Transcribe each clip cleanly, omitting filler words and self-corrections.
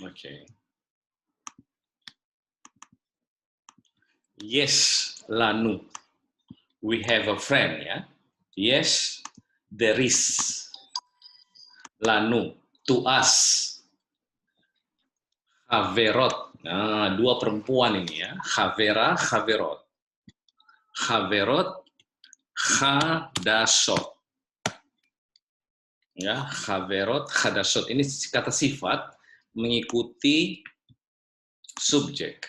Oke. Yes, lanu. We have a friend, ya. Yes, there is. Lanu, to us. Haverot. Nah, dua perempuan ini ya. Havera, haverot. Haverot, hadasot. Ya, haverot, hadasot. Ini kata sifat mengikuti subjek.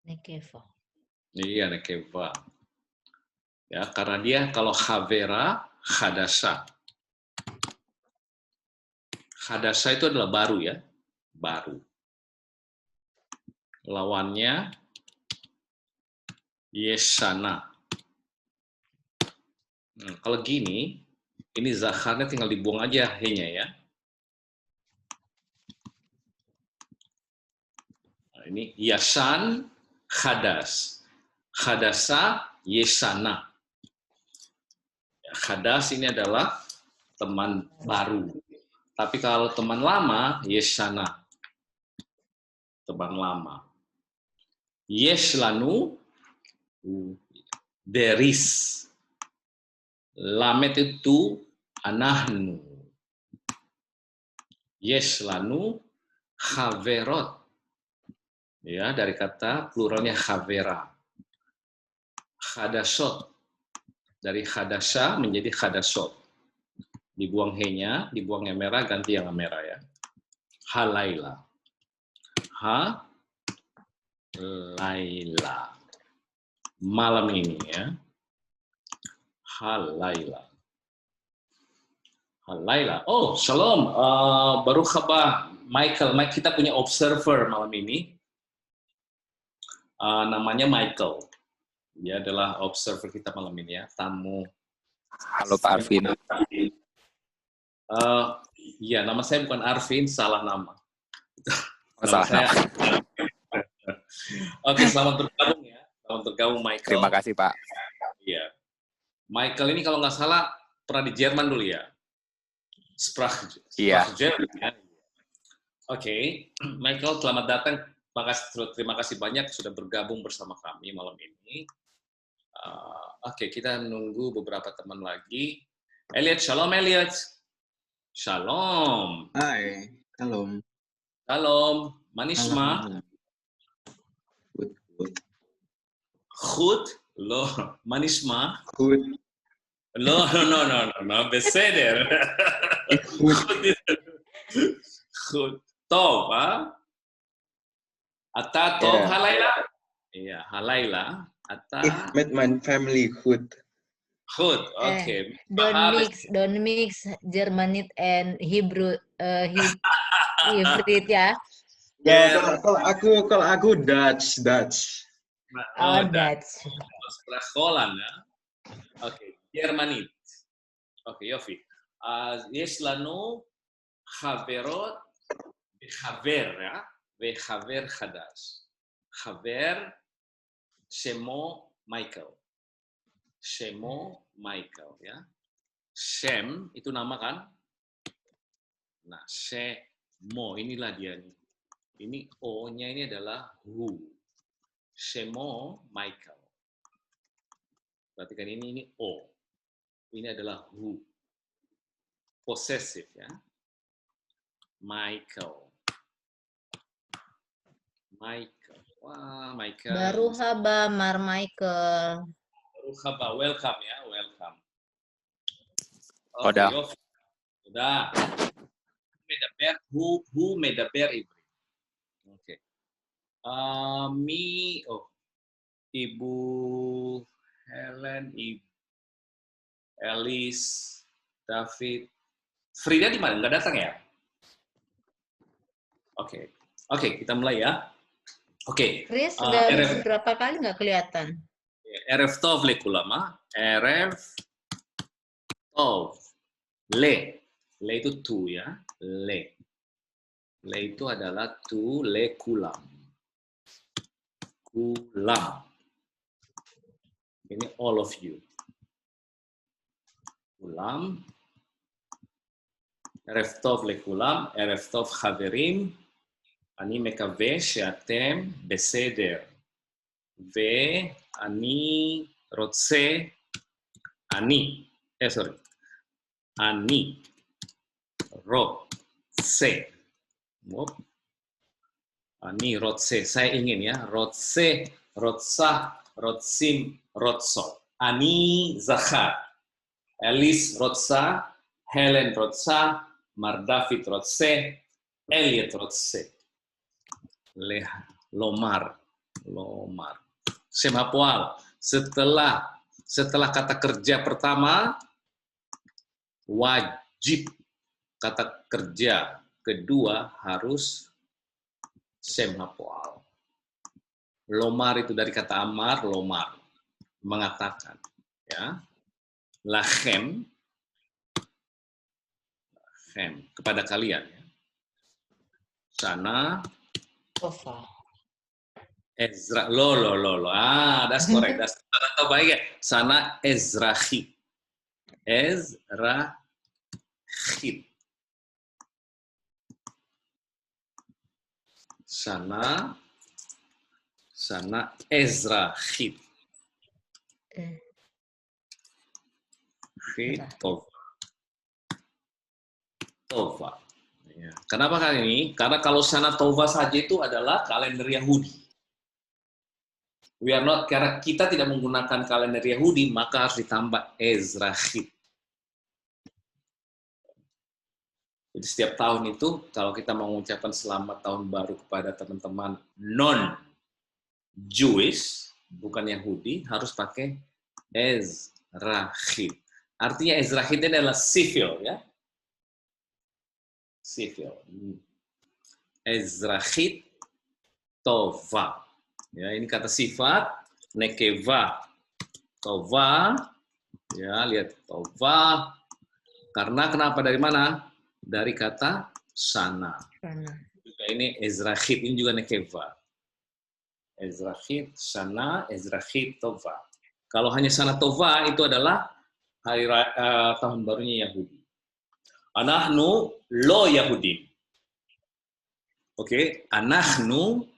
Nekeva. Iya, nekeva. Ya, karena dia kalau havera, hadasa. Hadasa itu adalah baru ya, baru. Lawannya yesana. Kalau gini, ini zakarnya tinggal dibuang aja he-nya ya. Nah, ini yasan, hadas. Hadasa, yesana. Hadas ini adalah teman baru. Tapi kalau teman lama, yesana. Teman lama. Yeslanu, there is. Lamet itu anahnu. Yeslanu, haverot. Ya, dari kata pluralnya havera. Hadasot. Dari hadasa menjadi hadasot. Dibuang he-nya, dibuang yang merah, ganti yang merah ya. Halaila. Halaila. Malam ini ya. Halaila. Halaila. Oh, shalom. Baru kabar Michael. Kita punya observer malam ini. Namanya Michael. Dia adalah observer kita malam ini ya, tamu. Halo Pak Arvin. Ya, nama saya bukan Arvin, salah nama. Salah saya. nama. Oke, selamat bergabung ya. Selamat bergabung Michael. Terima kasih Pak. Iya. Michael ini kalau nggak salah pernah di Jerman dulu ya. Sprach Jerman ya. Oke, Michael selamat datang. Terima kasih banyak sudah bergabung bersama kami malam ini. Oke, kita nunggu beberapa teman lagi. Elliot, shalom Elliot. Shalom. Hai, shalom. Shalom. Manisma. Goed. Lo, manisma. Goed. No. Beseder. Goed. Tov, ha? Ata tov halaila. Iya, halaila. Ik met mijn family goed. Goed, oke. Don't mix Germanit and Hebrew Hebrew ya. Kalau aku Dutch. Oh, Dutch. Sekolah ya. Oke, Germanit. Oke, Yofi. Yes lanu haverot haver ya. Haver hadas. Haver Shemo Michael. Shemo Michael ya. Shem itu nama kan? Nah, Shemo inilah dia nih. Ini O-nya ini adalah who. Shemo Michael. Berarti kan ini O. Ini adalah who. Possessive ya. Michael. Wah, Michael. Baru haba Mar Michael. Baru haba, welcome ya, welcome. Udah. Udah. Who medaber Ibri. Oke. Ibu Helen, Ibu Elis, David, Frida di mana? Nggak datang ya? Oke, kita mulai ya. Oke. Chris sudah berapa kali nggak kelihatan? Erev Tov lekulama. Erev Tov. Le itu tu ya. Le itu adalah tu, le kulam. Kulam. Ini all of you. Kulam. ערב טוב לכולם, ערב טוב חברים, אני מקווה שאתם בסדר, ואני רוצה, אני רוצה, saya ingin ya, רוצה, רוצים, רוצות. אני זכר. אליס רוצה, הלן רוצה, מר דוד רוצה, אליוט רוצה. לומר. Sem hapal. Setelah kata kerja pertama, wajib kata kerja kedua harus sem hapal. Lomar itu dari kata amar, lomar, mengatakan, ya. Lachem, kepada kalian, ya. Sana. Ezra, that's correct. That's baik ya. Sana ezrahit. Sana ezrahit. Tova. Ya. Kenapa kali ini? Karena kalau sana Tova saja itu adalah kalender Yahudi. Karena kita tidak menggunakan kalender Yahudi, maka harus ditambah ezrahit. Jadi setiap tahun itu, kalau kita mengucapkan selamat tahun baru kepada teman-teman non-Jewish, bukan Yahudi, harus pakai ezrahit. Artinya ezrahit ini adalah sivil, ya. Sivil. Ezrahit tova. Ya, ini kata sifat, nekeva, tova, ya, lihat, tova, karena kenapa, dari mana? Dari kata sana. Juga ini ezrahit, ini juga nekeva. Ezrahit, sana, ezrahit, tova. Kalau hanya sana tova, itu adalah hari tahun barunya Yahudi. Anahnu lo Yahudi. Oke, anahnu,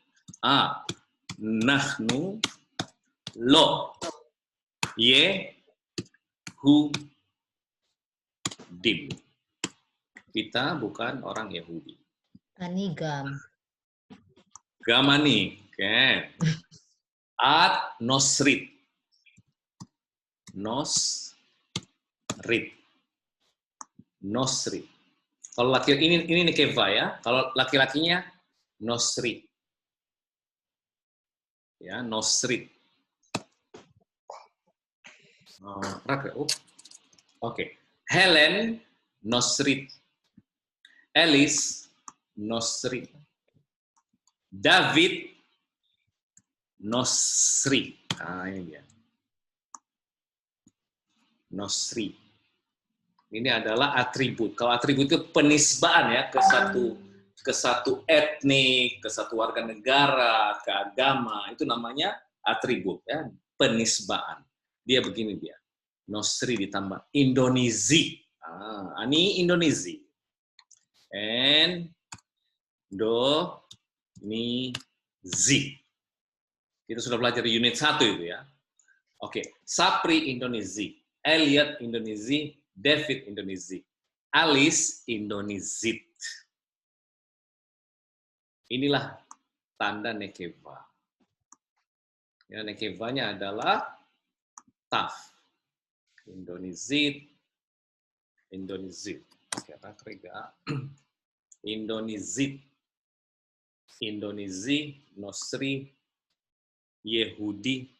nahnu lo Yehudim. Kita bukan orang Yahudi. Ani gam. Gamani, kan? At nosrit. Nosrit. Kalau laki ini nekeva ya. Kalau laki-lakinya nosrit. Ya, nosrit. Oke. Helen nosrit. Elis nosrit. David nosri. Ini dia. Nosri. Ini adalah atribut. Kalau atribut itu penisbaan ya ke satu etnik, ke satu warga negara, ke agama, itu namanya atribut ya, penisbaan. Dia begini dia. Nosri ditambah Indonesi. Ani Indonesi. And Indonesi. Kita sudah belajar di unit 1 itu ya. Oke, Sapri Indonesi, Elliot Indonesi, David Indonesi, Alice Indonesit. Inilah tanda nekeva. Ya, nekevanya adalah taf. Indonesit. Oke, rakrega. Indonesit. Indonesi, Nosri, Yehudi,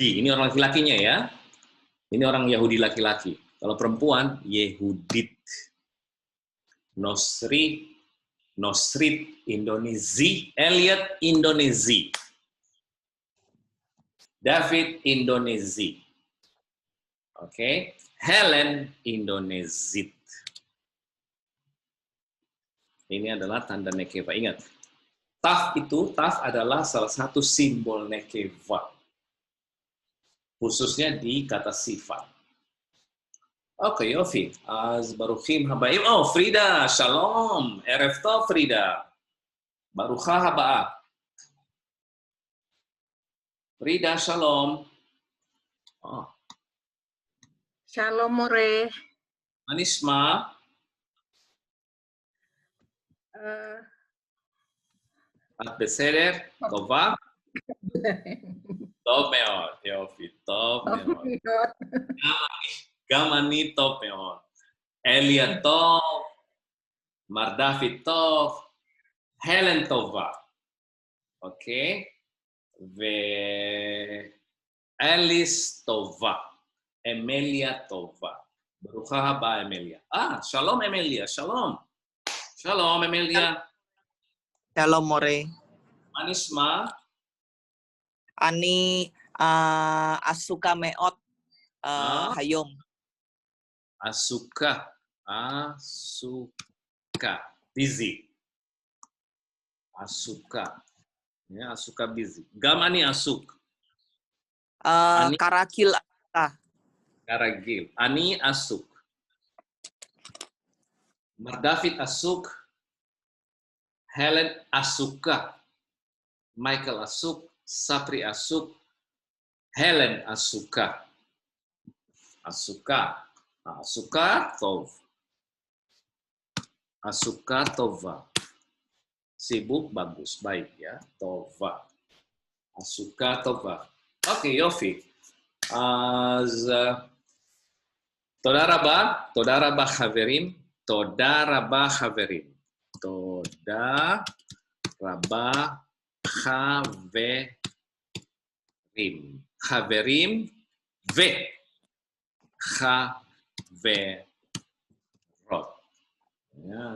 Ini orang laki-lakinya ya. Ini orang Yahudi laki-laki. Kalau perempuan, Yehudit. Nosrit, Indonesi, Elliot, Indonesi. David, Indonesi. Oke. Helen, Indonesit. Ini adalah tanda nekeva. Ingat, taf adalah salah satu simbol nekeva. khususnya di kata sifat. Oke, Yofi. Baruchim habaim. Oh, Frida, shalom. Erev tov, Frida. Baruchah haba'ah. Frida, shalom. Oh. Shalom, More. Anisma. את בסדר? טובה? טוב מאוד, יופי, טוב מאוד. גם אני טוב מאוד. אליה טוב, מרדפי טוב, הלן טובה. אוקיי? ואליס טובה. אמליה טובה. ברוכה הבאה, אמליה. שלום אמליה, שלום. שלום אמליה. Shalom, More. מה נשמע? Ani asuka meot hayom. Asuka. Busy. Asuka. Ya, asuka busy. Gam ani asuk. Ani Karakil. karagil. Ani asuk. Mardafit asuk. Helen asuka. Michael asuk. Sapri asuk. Helen asuka. Asuka. Asuka tov. Asuka tova. Sibuk bagus, baik ya. Tova. Asuka tova. Oke, Yofi. Toda raba haverim. Toda raba haverim. Toda raba haverim. Haverim ve haverot. Ya,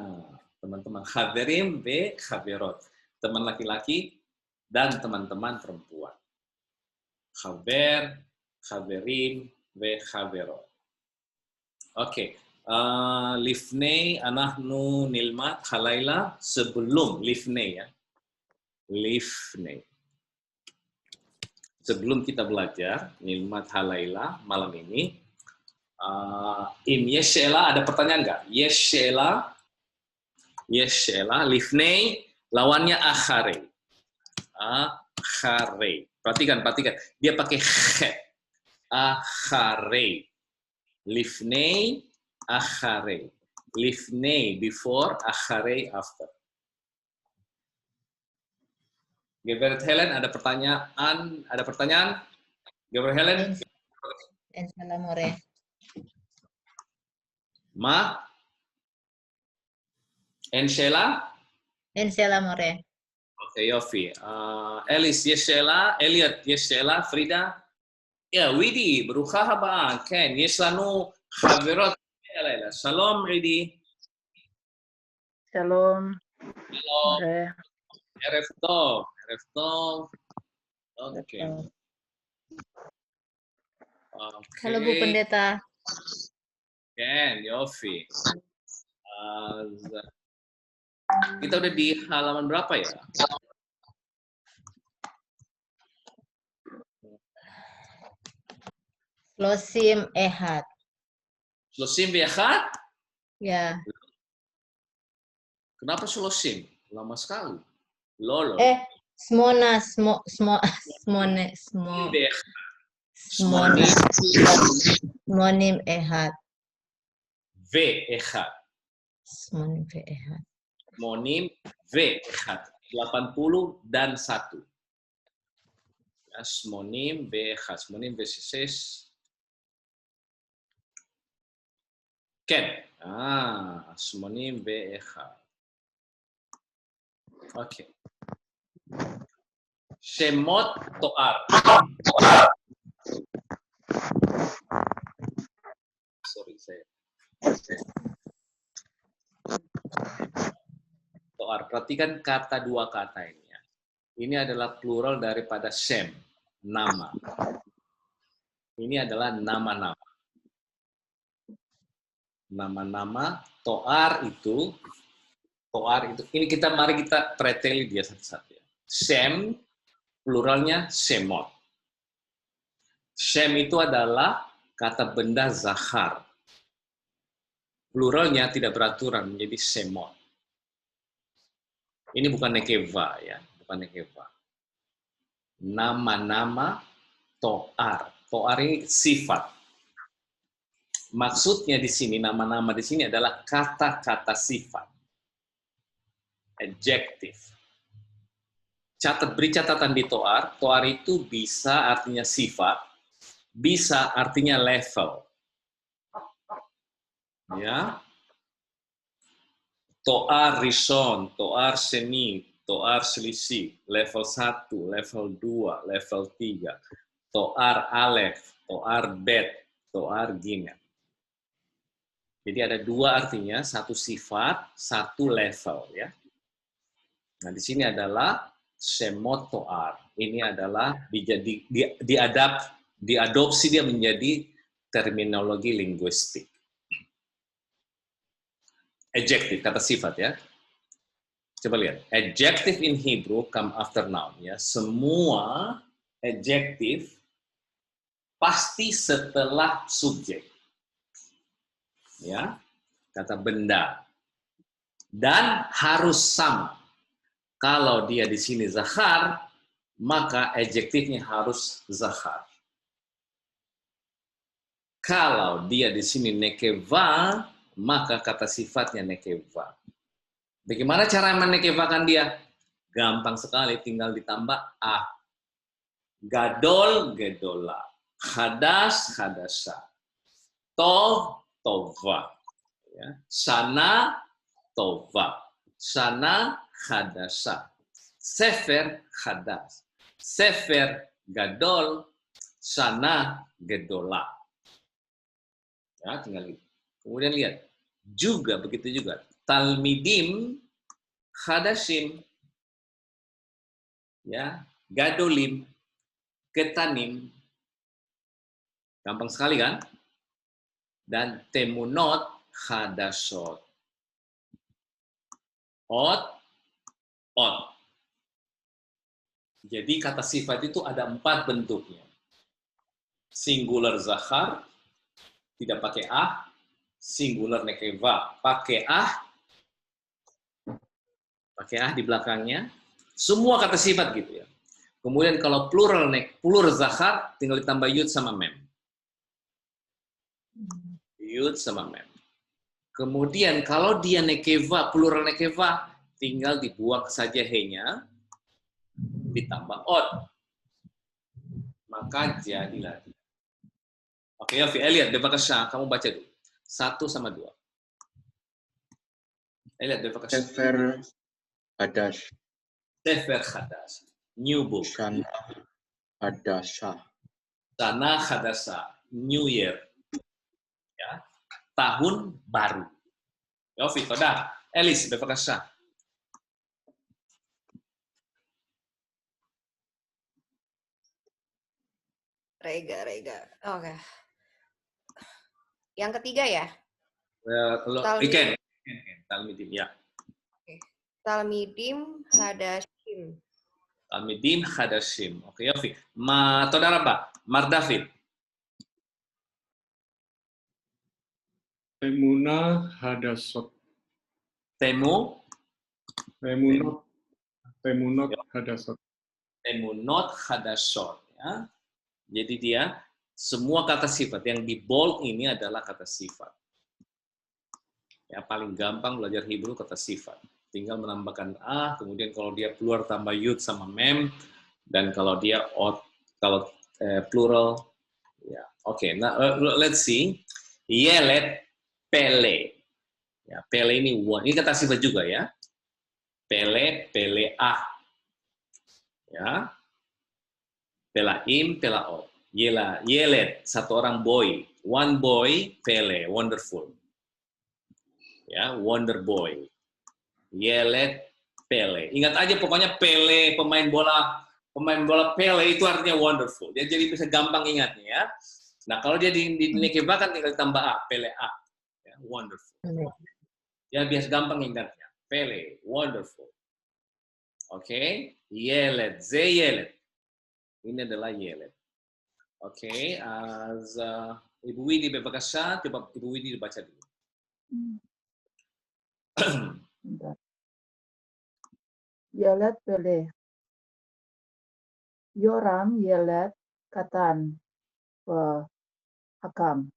teman-teman haverim ve haverot. Teman laki-laki dan teman-teman perempuan. Haver, haverim ve haverot. Oke. Lifnei anahnu nilmat halayla sebelum lifnei ya. Lifnei. Sebelum kita belajar nilmat halayla malam ini, yeshela ada pertanyaan nggak? Yeshela, lifnei lawannya akhare. Akhare. Perhatikan. Dia pakai khe. Akhare. Lifnei, akhare. Lifnei before, akhare after. Geveret Helen, ada pertanyaan? Geveret Helen? Inshallah, More. Ma? Enshela? Inshallah, More. Oke, Yofi. Elis, Yeshela. Elliot, Yeshela. Frida? Ya, Widi. Berukhah haba. Ken. Yeslanu Haverot. Shalom, Widi. Shalom. Shalom. More. Erev tov. Oke. Halo Bu Pendeta. Ken, Yofi. Kita udah di halaman berapa ya? Losim Ehad. Shlosim ve'echad? Ya. Kenapa shlosim? Lama sekali. Lolo. Smona. Smonim Ehad. Ve'echad. Smonim Ehad. Monim ve'echad. 80 dan 1. Smonim ve'echad. Smonim ve'seses. Ken. Smonim ve'echad. Oke. Shemot to'ar. Sorry, saya. To'ar. Perhatikan kata dua kata ini ya. Ini adalah plural daripada shem, nama. Ini adalah nama-nama. Nama-nama to'ar itu, ini mari kita preteli dia satu-satu ya. Shem, pluralnya shemot. Shem itu adalah kata benda zahar. Pluralnya tidak beraturan menjadi shemot. Ini bukan nekeva ya, bukan nekeva. Nama-nama to'ar. To'ar ini sifat. Maksudnya di sini, nama-nama di sini adalah kata-kata sifat. Adjective. Beri catatan di to'ar. To'ar itu bisa artinya sifat, bisa artinya level. Ya. To'ar rishon, to'ar sheni, to'ar selisih, level 1, level 2, level 3, to'ar alef, to'ar bet, to'ar gimel. Jadi ada dua artinya, satu sifat, satu level. Ya. Nah di sini adalah shemot to'ar. Ini adalah diadopsi dia menjadi terminologi linguistik. Adjective, kata sifat ya. Coba lihat, adjective in Hebrew come after noun ya. Semua adjective pasti setelah subjek. Ya, kata benda. Dan harus sama. Kalau dia di sini zahar, maka adjektifnya harus zahar. Kalau dia di sini nekeva, maka kata sifatnya nekeva. Bagaimana cara menekevakan dia? Gampang sekali, tinggal ditambah a. Gadol, gedola. Hadas, hadasa. Tov, tova. Ya. Sana, tova. Sana, hadasa. Sefer, hadas. Sefer, gadol. Sana, gedola. Ya, tinggal itu. Kemudian lihat, juga begitu juga. Talmidim, hadashim, ya, gadolim, ketanim, gampang sekali kan? Dan temunot, hadashot, ot. Jadi kata sifat itu ada 4 bentuknya. Singular zahar, tidak pakai ah. Singular nekeva, pakai ah di belakangnya. Semua kata sifat gitu ya. Kemudian kalau plural zahar, tinggal ditambah yud sama mem. Yud sama mem. Kemudian kalau dia nekeva, plural nekeva, tinggal dibuang saja he-nya, ditambah od. Maka jadilah. Oke, Yofi, lihat, bebakasya, kamu baca dulu. 1 sama 2. Lihat, bebakasya. Sefer Hadash. Sefer Hadash. New book. Shana Hadasha. Sana Hadasa. New year. Ya. Tahun baru. Yofi, toda. Elis, bebakasya. Rega. Oke. Yang ketiga ya? Iken. Talmidim, ya. Oke. Talmidim hadashim. Talmidim hadashim. Oke, Yofi. Todaraba. Mardafid. Temuna hadasot. Temunot hadasot. Temunot hadashot. Ya. Jadi dia semua kata sifat yang di bold ini adalah kata sifat. Ya, paling gampang belajar Hebrew kata sifat. Tinggal menambahkan a, kemudian kalau dia plural tambah yud sama mem, dan kalau dia plural, ya. Oke, nah let's see. Yelet, pele. Ya, pele ini kata sifat juga ya. Pele, ah. Ya. Pelaim, pelaot. Yelet, satu orang boy. One boy, Pele, wonderful. Ya, wonder boy. Yelet, Pele. Ingat aja pokoknya Pele, pemain bola Pele itu artinya wonderful. Dia jadi bisa gampang ingatnya ya. Nah, kalau dia di nekeva kan tinggal ditambah A, Pele A. Ya, wonderful. Ya, biasa gampang ingatnya. Pele, wonderful. Oke, Yelet, Yelet. Ini adalah Yelet. Oke, Ibu Widi bebekasa, coba Ibu Widi dibaca dulu. Bentar. Yelet Pele. Yoram Yelet Katan Hakam.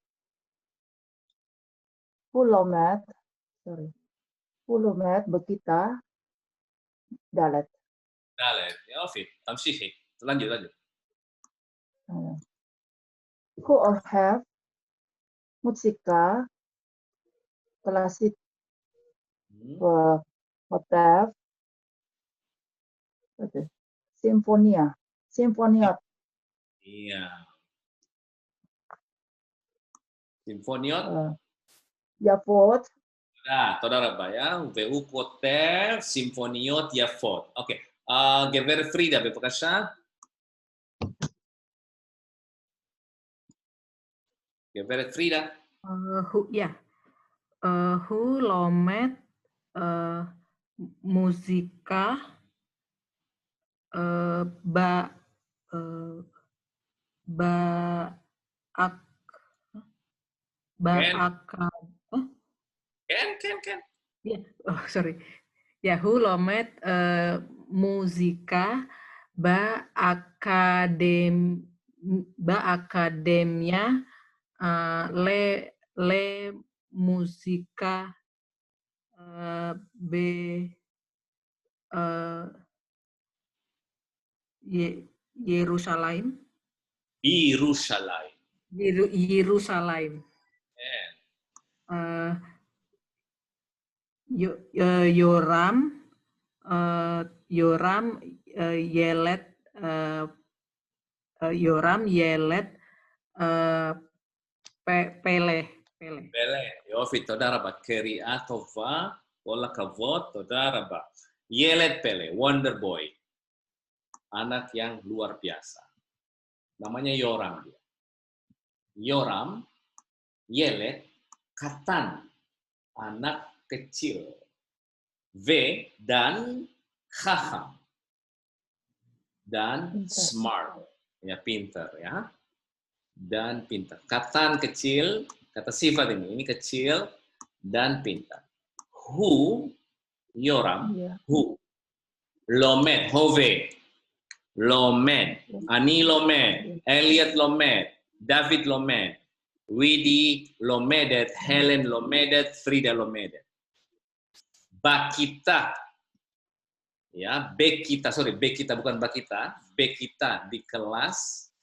Pulomet Bekita Dalet. Dalet, ya Fit, tamsihi. Lanjut. Who or have Musika Klasik Motev Simfonia. Iya. Simfoniot. Yafot. Nah, saudara ya, VU Koter, Simfoniot, Yafot. Oke, Gever Frida, bebekasa. Gever Frida. Hu Lomet Musika Ken. Yeah. Oh, sorry. Hu Lomet Musika Akademia le Musika Yerusalem. Yoram Yelet Pele. Yofit, saudara ba. Keri Atova, Ola Kavot, saudara ba. Yelet Pele, Wonder Boy. Anak yang luar biasa. Namanya Yoram dia. Yoram, Yelet, Katan, anak kecil. V, dan Khaham. Dan smart. Ya, pinter ya. Dan pintar. Katan kecil, kata sifat ini kecil dan pintar. Who, Yoram, who. Lomed, Hove. Lomed, Ani Lomed, Elliot Lomed, David Lomed, Widi Lomedet, Helen Lomedet, Frida Lomedet. Bakita, ya, Bekita bukan Bakita, Bekita di kelas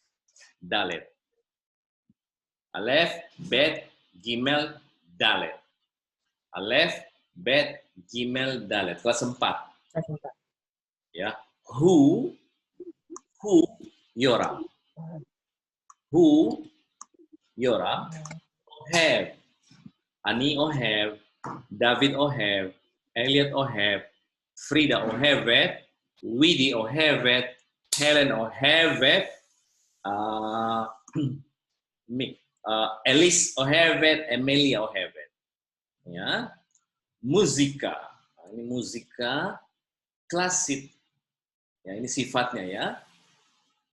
Dalet. Alef, Bet, Gimel, Dalet. Alef, Bet, Gimel, Dalet. Kelas 4. Ya, Who, Yoram. Who, Yoram. Have. Ani Ohev. David Ohev. Elliot Ohev. Frida Ohevet. Widi Ohevet. Helen Ohevet. Elise Ohevet. Emilia Ohevet. Ya. Musika. Ini musika klasik. Ya, ini sifatnya ya.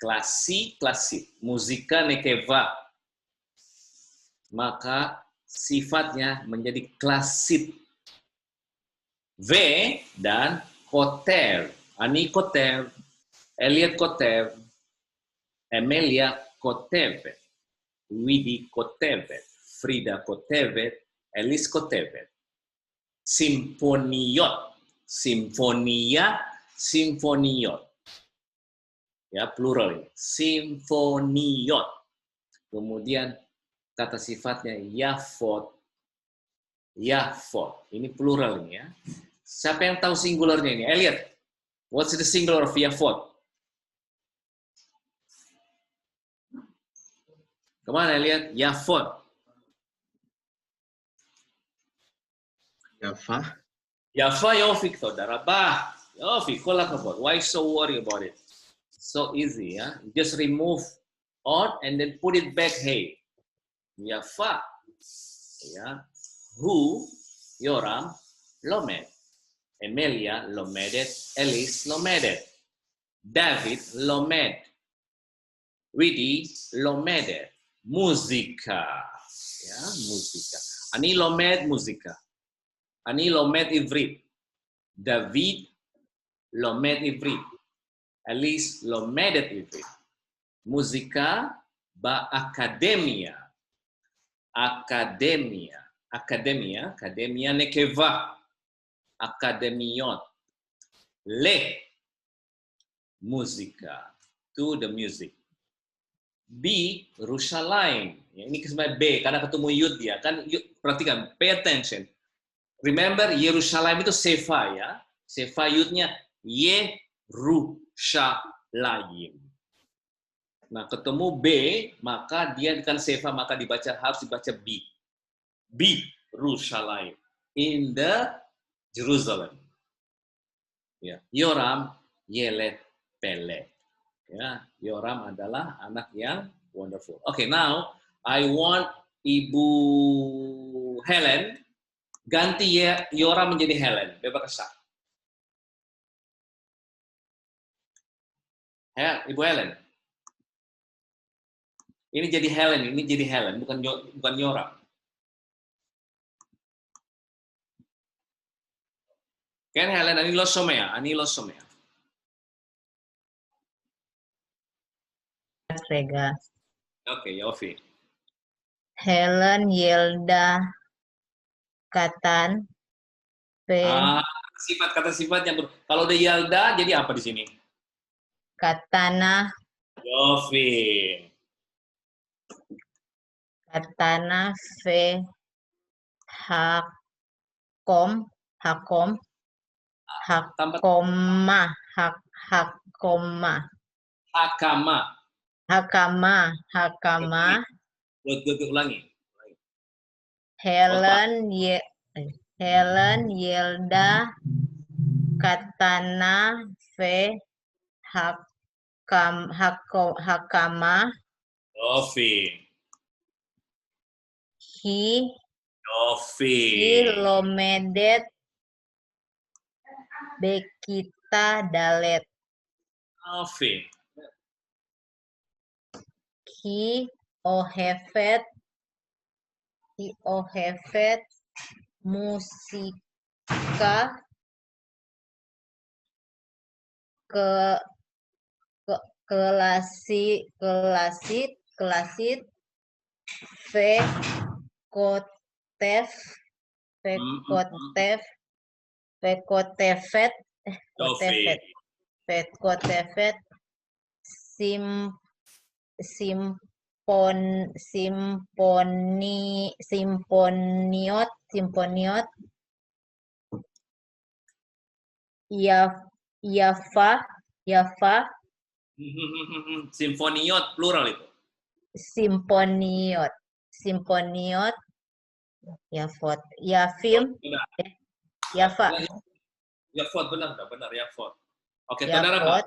Klasik. Musika nekeva. Maka sifatnya menjadi klasik. V dan kotev. Ani kotev. Elliot kotev. Emilia kotevet. Widi kotevet. Frida kotevet. Elise kotevet. Simfoniot. Simfoniot. Ya, plural ini. Simfoniot. Kemudian kata sifatnya Yafot. Ini plural ini ya. Siapa yang tahu singularnya ini? Elliot. What's the singular of Yafot? Kemana Elliot? Yafot. Yafa Yofik, saudara. Bah. Yofik, kolak about. Why so worry about it? So easy, ya. Just remove on and then put it back. Hey, Yafa, ya. Who, Yoram, Lomed. Emilia, Lomedet. Elise, Lomedet. David, Lomed. Widi lomedet muzika. Ya, muzika. Ani lomed muzika. Ani lomed ivrit. David lomed ivrit. Alice lomedet ivrit. Muzika ba akademia. Akademia nekeva. Akademiot. Le muzika. To the music. B, Rushalayim. Ya, ini sebenarnya B, karena ketemu Yud ya. Kan, perhatikan, pay attention. Remember, Yerusalem itu Sefa ya. Sefa Yudnya Yerushalayim. Nah, ketemu B, maka dia kan Sefa, maka harus dibaca B. B, Rushalayim. In the Jerusalem. Ya. Yoram, Yelet, Pele. Ya, Yoram adalah anak yang wonderful. Okay, now I want Ibu Helen ganti Yoram menjadi Helen. Bebas. Ibu Helen. Ini jadi Helen, bukan Yoram. Kan Helen ani lo somea. Rega. Oke, Yofi. Helen, Yelda, Katan, Kata sifatnya. Kalau udah Yelda, jadi apa di sini? Katana, Yofi. Katana, Fe, Hakom, Hakoma. Hakama. Ulangi. Helen, Yelda, Katana, Fe, Hakama. Yofi. He Yofi. lomedet Bekita Dalet. Yofi. He ohefet musika kelasit Vekotefet simponiot Yafa Simfoniot plural itu. simponiot Yafim Yafa Yafot benar Yafot. Oke, saudara Pak.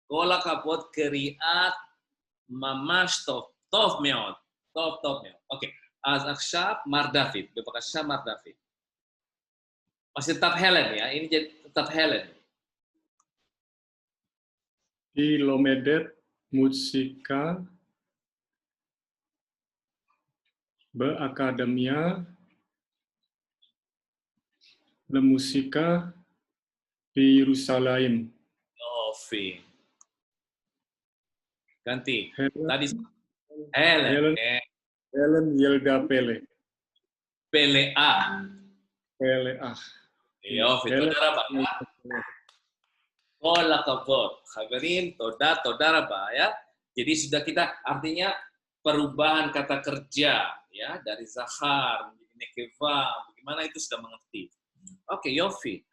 Kola kapot keriat mamash tov meot. Oke. Azakshab Mardafid. Bebakasha Mardafid. Masih tetap Helen ya. Ini jadi tetap Helen. Ilomedet musika beakademia le musika di Yerusalem. Yofi. Ganti. Helen. Tadi Helen. Helen Yelda Pele. PLA. Yofi. Saudara Pak. Kola kapot. Khabarin toda raba ya. Jadi sudah kita artinya perubahan kata kerja ya dari zahar menjadi nekeva. Bagaimana itu sudah mengerti. Oke, Yofi.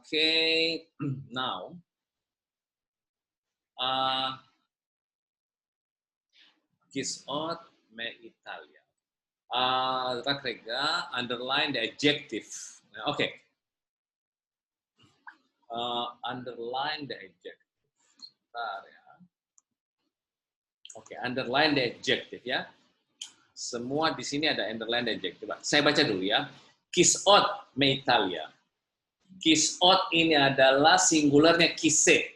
Okay, now Kisot me Italia. Rakrega, underline the adjective. Okay. Underline the adjective. Bentar ya. Oke, underline the adjective ya. Semua di sini ada underline the adjective. Saya baca dulu ya. Kisot me Italia. Kisot ini adalah singularnya kise.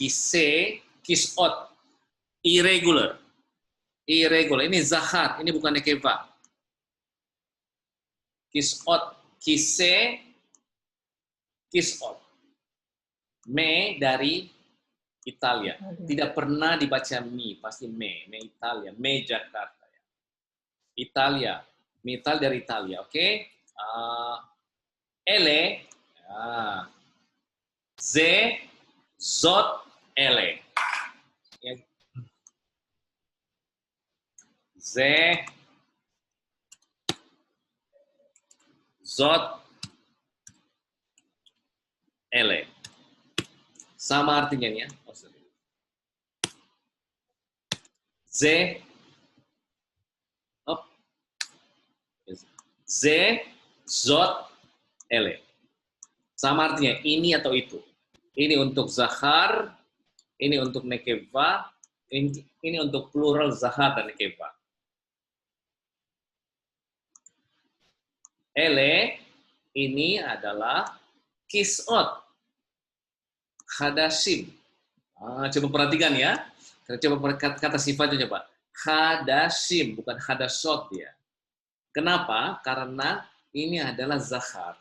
kise, kisot, irregular. Irregular. Ini zahar, ini bukan nekeva. Kisot, kise, kisot. Me dari Italia. Tidak pernah dibaca mi, pasti me. Me Italia, me Jakarta. Italia. Me Italia dari Italia, oke? Ele, ze, zot, ele. Ze, zot, ele. Sama artinya ya. Ze, ze, zot, ele. Sama artinya ini atau itu. Ini untuk zahar, ini untuk nekeva, ini untuk plural zahar dan nekeva. Ele ini adalah kisot, hadasim. Coba perhatikan ya. Coba kata sifatnya coba. Hadasim, bukan hadasot ya. Kenapa? Karena ini adalah zahar.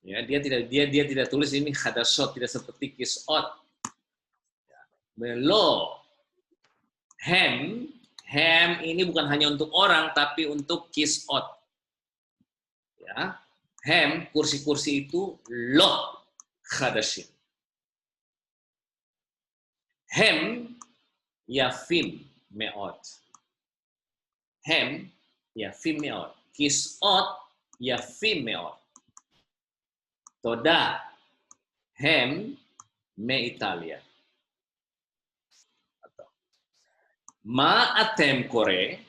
Ya, dia tidak tulis ini hadasot, tidak seperti kisot. Melo. Hem ini bukan hanya untuk orang, tapi untuk kisot. Ya, hem kursi-kursi itu lo hadasim. Hem yafim meot. Hem yafim meot. Kisot yafim meot. Toda hem me Italia. Ma atem kore,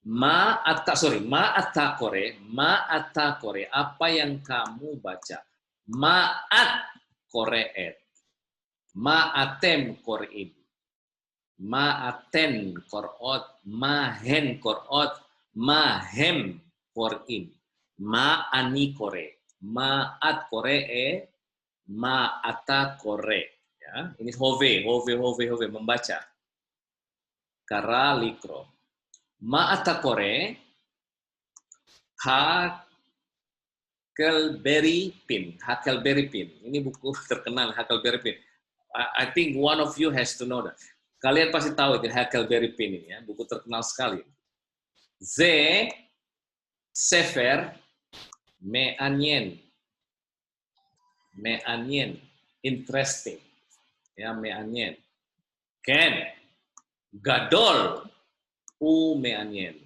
ma ata kore, apa yang kamu baca? Ma'at koreet, ma atem korein, ma aten korot, ma hen korot, ma hem korin, ma ani kore, ma at koree, ma ata kore. Ya, ini hove membaca. Kara likro. Ma'ata kore Huckleberry Finn. Ini buku terkenal Huckleberry Finn. I think one of you has to know that. Kalian pasti tahu itu Huckleberry Finn ini ya, buku terkenal sekali. Ze sefer me'anyen. Interesting. Ya, me'anyen. Ken gadol me'anyen.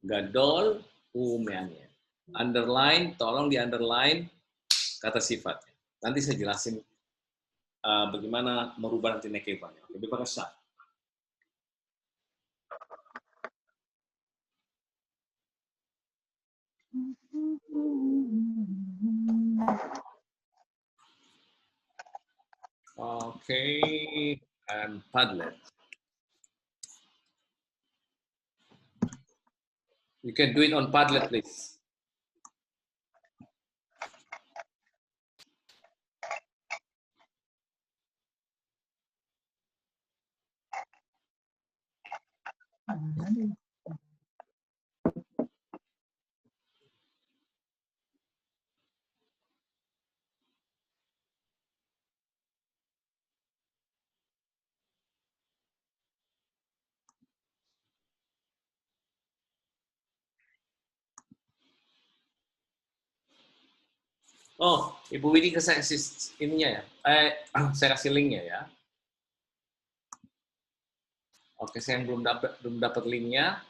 Gadol me'anyen. Underline, tolong di underline kata sifatnya. Nanti saya jelasin bagaimana merubah nanti nekevanya. Oke, bebas. Okay, and Padlet. You can do it on Padlet, please. Oh, Ibu Widi ke saya ininya ya. Saya kasih linknya ya. Oke, saya yang belum dapat linknya.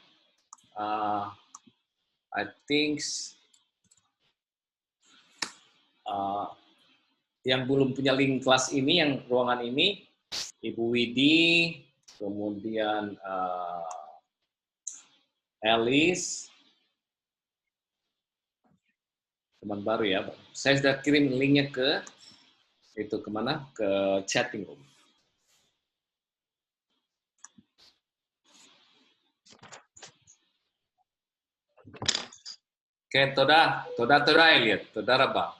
I think yang belum punya link kelas ini, yang ruangan ini, Ibu Widi, kemudian Alice, teman baru ya. Saya sudah kirim linknya ke itu kemana? Ke chatting room. Oke, toda Elliot, toda raba.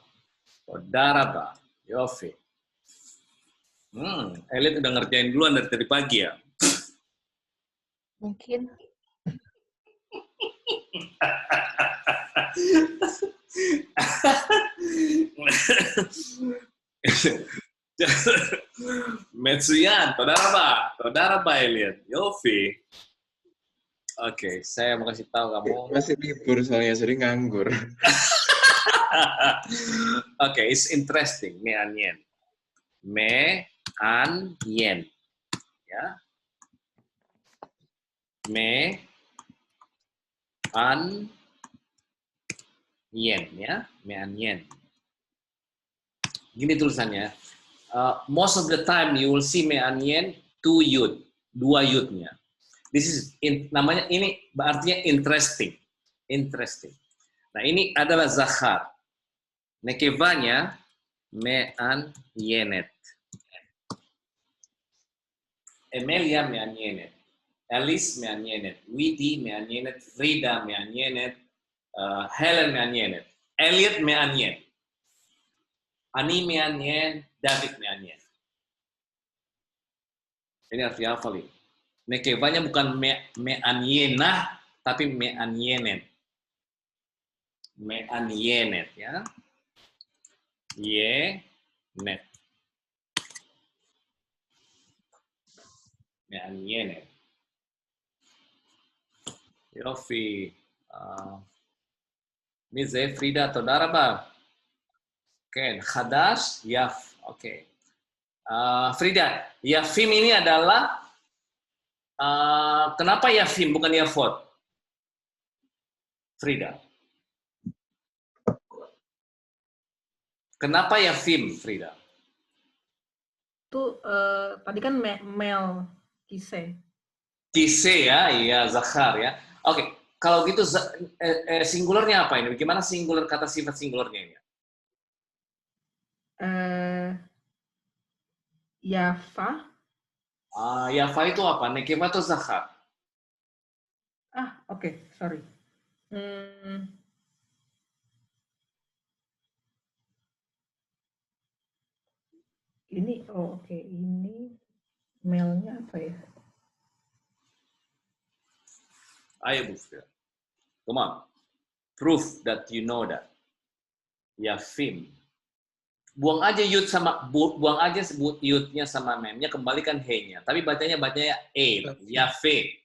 Yofi. Elit udah ngerjain duluan dari tadi pagi ya? Mungkin. Metsuyan, Todara ba Elit? Yofi. Oke, saya mau kasih tahu kamu. Masih libur soalnya sering nganggur. Oke, it's interesting. Me-an-yen. Me-an-yen. Ya. Me-an-yen. Ya. Me-an-yen. Gini tulisannya. Most of the time you will see me-an-yen 2 yud. 2 yudnya. This is namanya ini artinya interesting. Interesting. Nah, ini adalah zakhar. Nekevanya me-an-yenet. Emilia me-an-yenet. Alice me-an-yenet. Widi me-an-yenet. Frida me-an-yenet. Helen me-an-yenet. Elliot me-an-yen. Ani me-an-yen. David me-an-yen. Ini arti hafal ini. Nekevanya bukan me-an-yenah, tapi me-an-yenet. Me-an-yenet, ya. Yenet. Me-an-yenet. Yofi. Mize, Frida, Todara ba? Oke, Khadash, Yaf. Oke. Frida, Yafim ini adalah kenapa Yafim bukan Yafot? Frida. Kenapa Yafim, Frida? Itu tadi kan Mel Kise. Kise ya, iya Zakhar ya. Oke, kalau gitu singularnya apa ini? Bagaimana singular kata sifat singularnya ini? Yafa. Yafa itu apa? Nekeva atau Zakhar? Oke, sorry. Ini, oke. Ini Melnya apa ya? Ayo, Bu Frida. Come on. Proof that you know that. Yafim. Buang aja yud sama buang aja sebut yudnya sama memnya, kembalikan he-nya. Tapi bacanya e, yafe.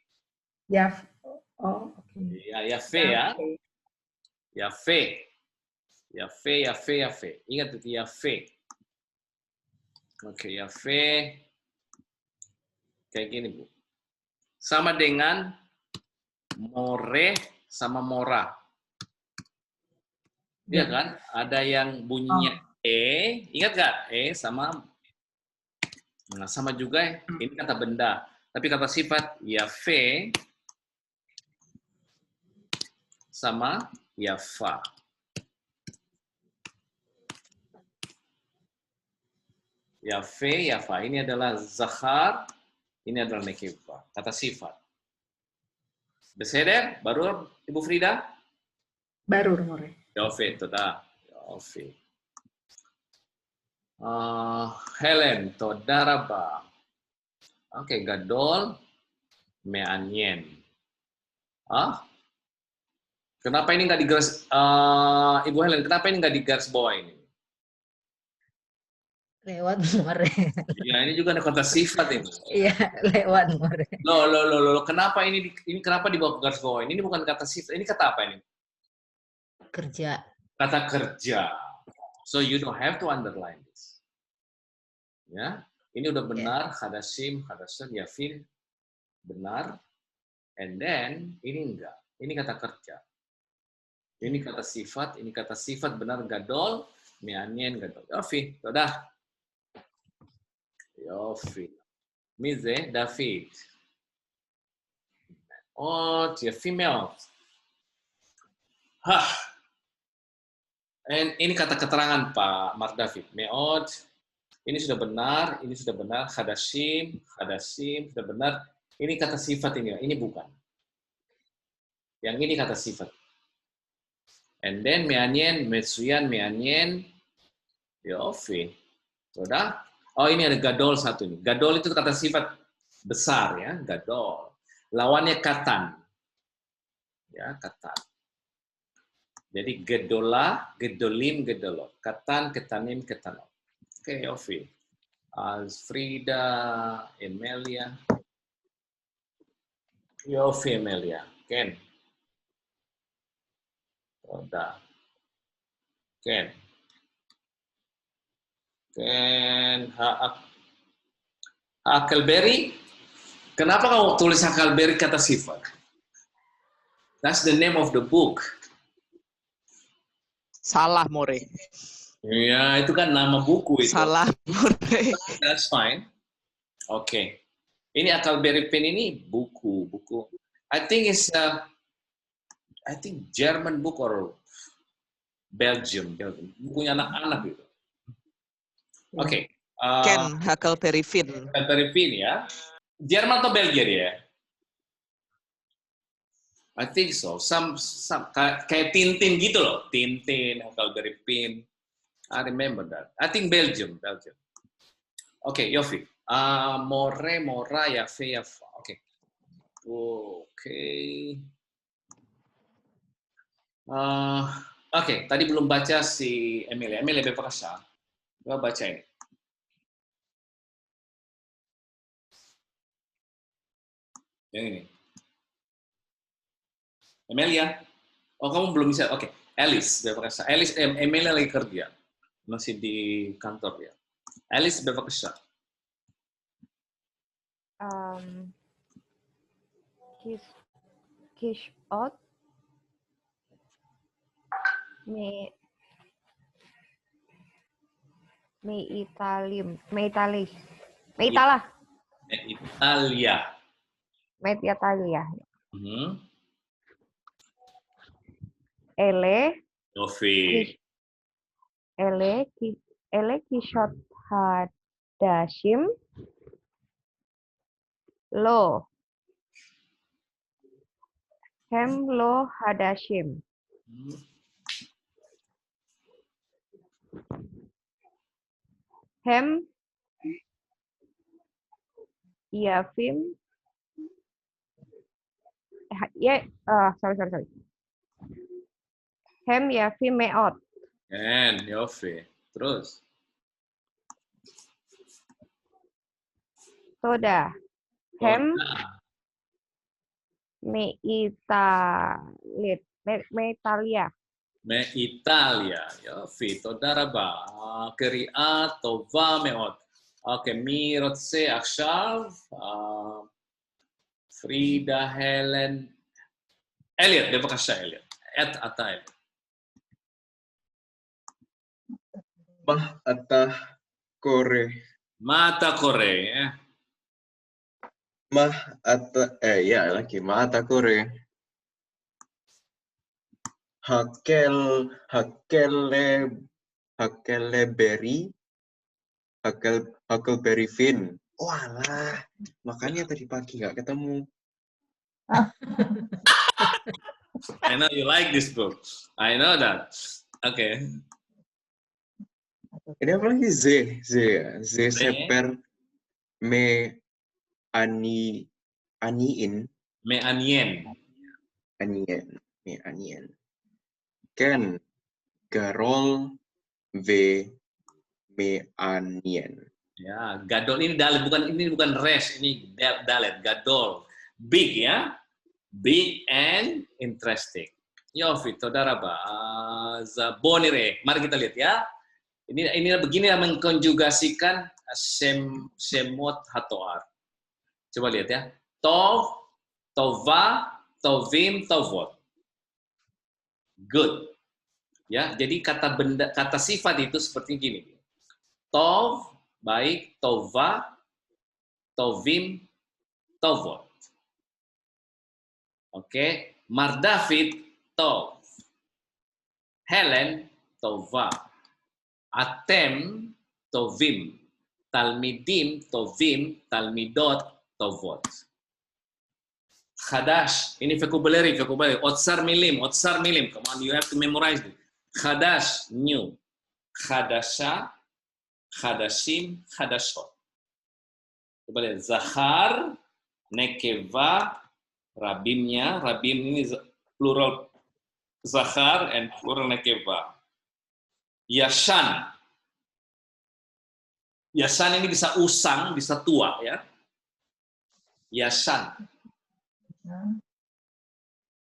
Oke. Ya, yafe ya. Yafe. Yafe. Ingat itu yafe. Oke, yafe. Kayak gini, Bu. Sama dengan more sama mora. Iya kan? Ada yang bunyinya ingat nggak? Sama sama juga ini kata benda. Tapi kata sifat yafe sama yafa. Yafe, yafa. Ini adalah zakhar, ini adalah nekeva. Kata sifat. Beseder? Baru Ibu Frida? Baru, More. Yofi, toda. Yofi. Helen, Todaraba. Oke, gadol, me-an-yen. Kenapa ini nggak digaris, Ibu Helen, kenapa ini nggak digaris bawah ini? Lewat More. Ya, ini juga ada kata sifat ini. Iya, lewat More. Loh, kenapa ini kenapa dibawa ke garis bawah ini? Ini bukan kata sifat, ini kata apa ini? Kerja. Kata kerja. So you don't have to underline this. Ya, ini udah benar, hadasim, yafin, benar. And then, ini enggak. Ini kata kerja. Ini kata sifat, benar, gadol, me-an-yen, gadol. Yofi, udah. Yofi. Mize, David. Ya female. Ini kata keterangan Pak Mark David. Meod, ini sudah benar, Hadasim, sudah benar. Ini kata sifat ini bukan. Yang ini kata sifat. And then me-an-yen, Metsuyan, me-an-yen, Yofi. Sudah? Oh, ini ada gadol satu nih. Gadol itu kata sifat besar ya, gadol. Lawannya katan. Ya, katan. Jadi gedola, gedolim, gedolot. Katan, ketanim, ketanot. Oke, Yofi. Alfrida, Emilia. Yofi, Emilia. Ken. Sudah. Ken. Ken. Huckleberry. Kenapa kamu tulis Huckleberry kata sifat? That's the name of the book. Salah, More. Ya, itu kan nama buku itu. Salah, More. That's fine. Oke. Ini Huckleberry Finn ini buku. I think German book or Belgium. Bukunya anak-anak gitu. Oke. Ken Huckleberry Finn. Huckleberry Finn ya. Jerman atau Belgia dia? I think so. Kayak Tintin gitu loh. Tintin, Huckleberry Finn. I remember that. I think Belgium. Oke, Yofi. Mora, Yafe, Yafa. Oke. Oke, tadi belum baca si Emilia. Emilia Bepakasa. Coba baca ini. Yang ini. Emilia. Oh, kamu belum bisa. Oke. Alice, Bepakasa. Alice, Emilia lagi kerja. Masih di kantor ya. Alice, Bepakasa. Kish out. Me Italia. Ele. Yofi. Ele kishot hadashim. Lo. Hem lo hadashim. Hem Yafim. Sorry. Hem Yafim meot. Yofi. Terus. Soda. Hem Italia. Yofi. Todaraba. Keriat, tova, meot. Oke, mi רוצה עכשיו. פרידה, הלן. אליוט, בבקשה, אליוט. אתה אליוט. מה אתה קורא? מה אתה קורא? מה אתה קורא? Huckleberry Finn. Walah, makanya tadi pagi nggak ketemu. I know you like this book. I know that. Okay. Ini apa lagi? Z seper me anien. Ken garol me anien. Ya, gadol ini dalet, bukan res, ini dalet, gadol. Big ya. Big and interesting. Yofi, todaraba. Zabonire. Mari kita lihat ya. Ini begini yang mengkonjugasikan semot hatoar. Coba lihat ya. Tov, tova, tovim, tovot. Good. Ya, jadi kata sifat itu seperti gini. Tov, baik, tova, tovim, tovot. Oke, Mardavid, tov. Helen, tova. Atem, tovim. Talmidim, tovim. Talmidot, tovot. Khadash, ini vocabulary. Otsar milim. Come on, you have to memorize it. Khadash, new. Khadasha, Khadashim, khadashot. Coba lihat. Zahar, nekeva, rabimnya. Rabim ini plural zahar and plural nekeva. Yashan. Yashan ini bisa usang, bisa tua, ya. Yashan.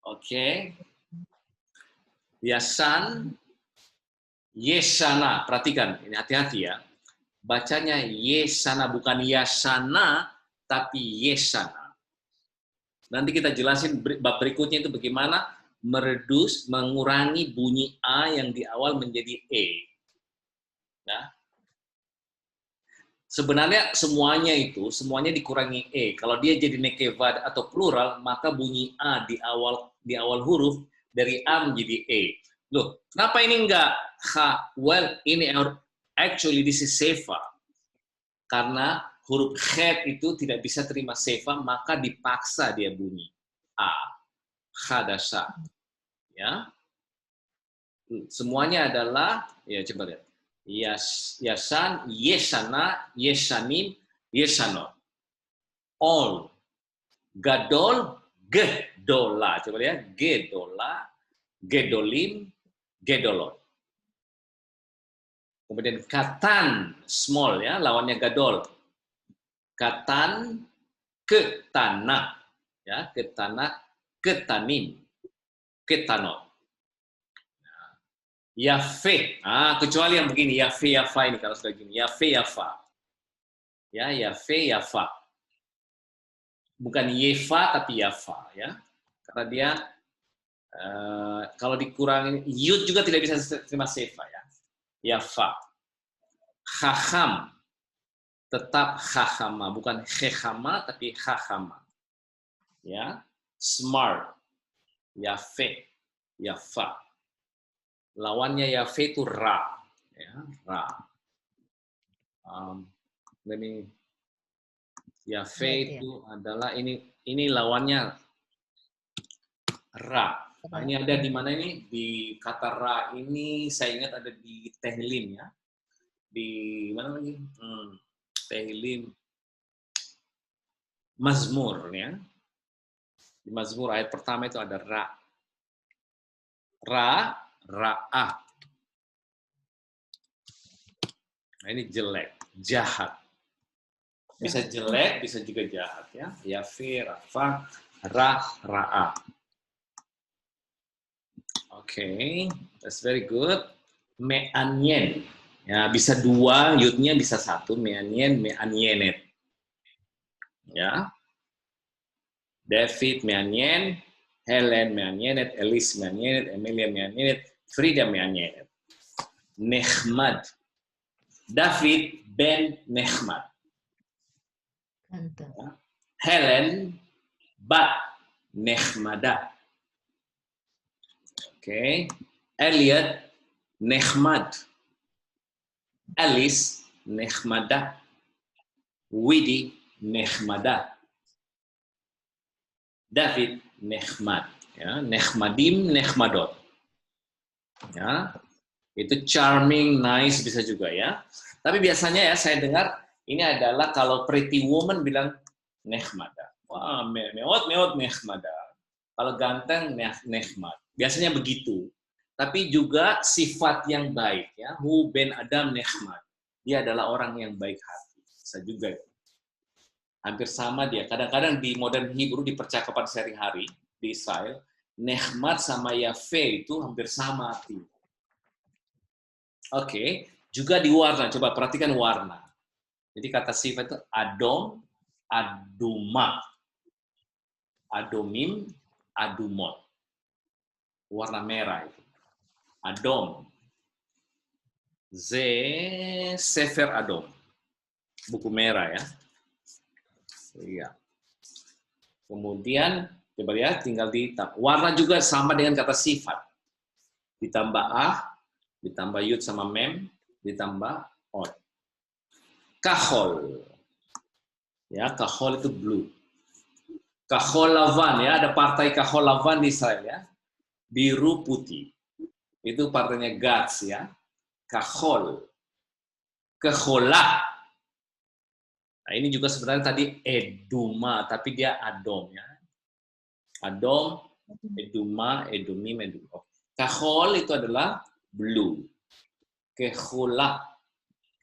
Oke. Yashan, yeshana. Perhatikan, ini hati-hati ya. Bacanya yeshana, bukan yashana, tapi yeshana. Nanti kita jelasin bab berikutnya itu bagaimana meredus, mengurangi bunyi A yang di awal menjadi E. Ya. Sebenarnya semuanya dikurangi E. Kalau dia jadi nekeva atau plural, maka bunyi A di awal huruf dari A menjadi E. Loh, kenapa ini enggak H? Well, ini actually this is sefa. Karena huruf khed itu tidak bisa terima sefa, maka dipaksa dia bunyi A. Khadasha. Ya. Semuanya adalah, ya coba lihat. Yasan, yeshana, yeshanim, yeshanot. All. Gadol, gedola. Coba lihat. Gedola, gedolim, gedolot. Kemudian katan, small ya, lawannya gadol. Katan, ketana. Ya, ketana, ketanim, ketanot. Yafe, kecuali yang begini, yafe, yafa ini kalau sudah gini, yafe, yafa. Ya, yafe, yafa. Bukan yefa, tapi yafa. Ya. Karena dia, kalau dikurangin, yud juga tidak bisa terima sefa. Ya. Yafa. Khaham, tetap khahama, bukan khehama, tapi khahama. Ya. Smart, yafe, yafa. Lawannya yafe itu ra, ya, ra. Yafe itu adalah ini lawannya ra. Nah, ini ada di mana ini? Di kata ra ini saya ingat ada di Tehillim ya. Di mana lagi? Tehillim. Mazmur ya. Di Mazmur ayat pertama itu ada ra. Ra, ra'ah. Nah, ini jelek, jahat. Bisa jelek, bisa juga jahat ya. Yafi, rafa, ra, ra'ah. Oke, that's very good. Me'anyen. Ya, bisa dua, yudnya bisa satu. Me'anyen, me'anyenet. Ya. David me'anyen, Helen me'anyenet, Elise me'anyenet, Emilia me'anyenet, Frida me'anyenet. Nehmad. David ben Nehmad. Helen bat Nehmada. Oke. Elliot Nehmad. Alice Nehmada. Widi Nehmada. David Nehmad. Ya, Nehmadim, Nehmadot. Ya, itu charming, nice bisa juga ya. Tapi biasanya ya saya dengar ini adalah kalau pretty woman bilang Nehmada. Wah, meot Nehmada. Kalau ganteng Nehmad. Biasanya begitu. Tapi juga sifat yang baik ya. Hu ben Adam Nehmad. Dia adalah orang yang baik hati. Bisa juga. Hampir sama dia. Kadang-kadang di modern Hebrew di percakapan sehari-hari di Israel, Nehmad sama Yafe itu hampir sama artinya. Oke, juga di warna. Coba perhatikan warna. Jadi kata sifat itu adom, aduma, adomim, adumot. Warna merah itu. Adom. Sefer Adom. Buku merah ya. Iya. Kemudian coba lihat tinggal ditambah. Warna juga sama dengan kata sifat. Ditambah ditambah yud sama mem, ditambah od. Kahol. Ya, kahol itu blue. Kahol lavan ya, ada partai kahol lavan di Israel ya. Biru putih. Itu partainya Gats ya. Kahol. Kehola. Nah, ini juga sebenarnya tadi eduma, tapi dia adom ya. Adom, eduma, edumim, edum. Kahol itu adalah blue. Kehola,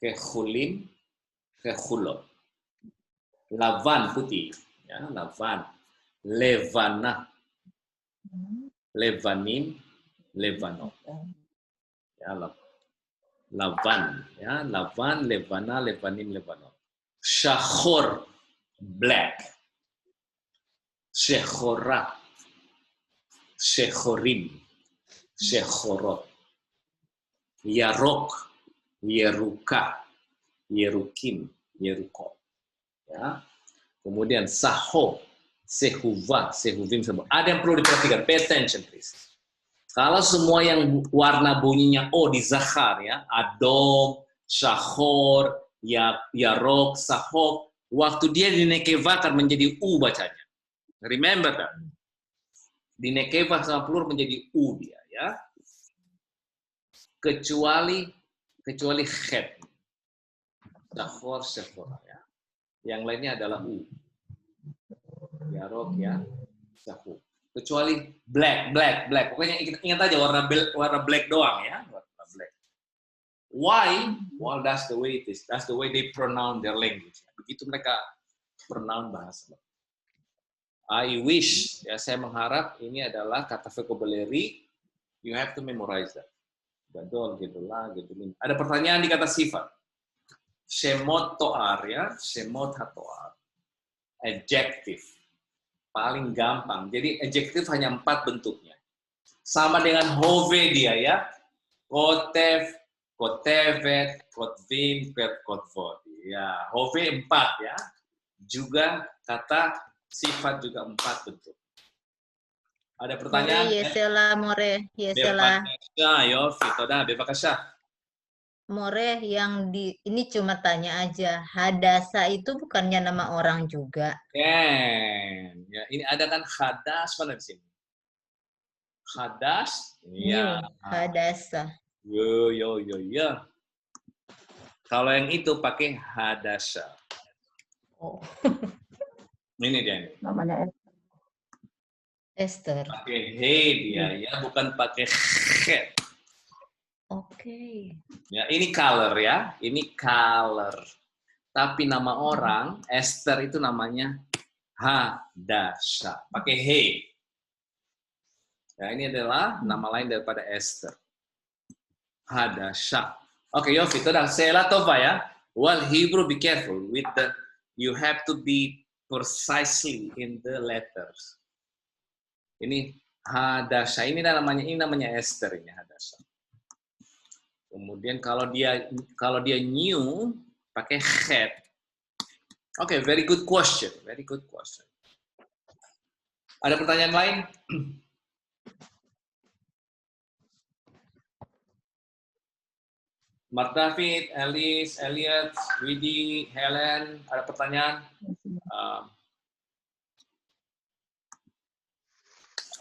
kehulim, kehulot. Lavan putih, ya, lavan. Levana, levanim, levanot. Ya, lavan, ya, lavan, levana, levanim, levanot. Shahor, black. Shehora, shehorim, shehorot. Yarok, yeruka, yerukim, yerukot. Ya. Kemudian saho, sehuva, sehuvim, semua. Ada yang perlu diperhatikan. Pay attention, please. Kalau semua yang warna bunyinya O di zahar, ya, adom, shahor, yarok, sahok, waktu dia di nekeva akan menjadi U bacanya. Remember that. Di nekeva sama plur menjadi U dia, ya. Kecuali het. Shahor, shahor, ya. Yang lainnya adalah U. Yarok, ya. Sahu. Kecuali black. Pokoknya ingat aja warna black doang ya. Warna black. Why? Well, that's the way it is. That's the way they pronounce their language. Begitu mereka pronounce bahasa. I wish, ya saya mengharap ini adalah kata vocabulary. You have to memorize that. Gadol, gedolah, gedolin. Ada pertanyaan di kata sifat. Shemot to'ar ya, shemot hato'ar. Adjective. Paling gampang. Jadi adjective hanya 4 bentuknya. Sama dengan hove dia ya. Kotev, kotevet, kotvim, kotvot. Ya, hove 4 ya. Juga kata sifat juga 4 bentuk. Ada pertanyaan? More, yesela, more, yesela. Bebakasya, Yofi. Toda, bebakasya. More yang ini cuma tanya aja. Hadasa itu bukannya nama orang juga. Ken. Ya, ini ada kan hadas mana di sini? Hadas? Ya. Hadasa. Yo. Kalau yang itu pakai hadasa. Oh. Ini dia. Namanya Esther. Pakai he dia ya, bukan pakai he. Oke. Ya, ini color ya. Ini color. Tapi nama orang, Esther itu namanya Hadasha. Pakai he. Ya, ini adalah nama lain daripada Esther. Hadasha. Oke, Yofi, toda. Sela tova ya. Well, Hebrew, be careful with the. You have to be precisely in the letters. Ini Hadasha. Ini namanya Esther ini Hadasha. Kemudian kalau dia new pakai het. Oke, very good question. Very good question. Ada pertanyaan lain? Mark David, Alice, Elliot, Widi, Helen, ada pertanyaan?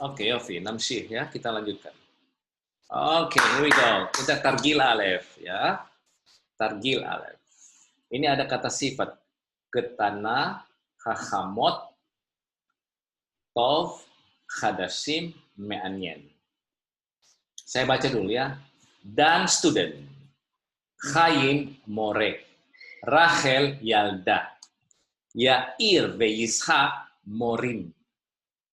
Oke, Yofi, namsyih ya, kita lanjutkan. Oke, here we go. Kita targil alef ya. Targil alef. Ini ada kata sifat. Ketana, hachamot, tov, hadasim, me'anyen. Saya baca dulu ya. Dan student. Chaim more. Rachel yalda. Yair ve Yishak morim.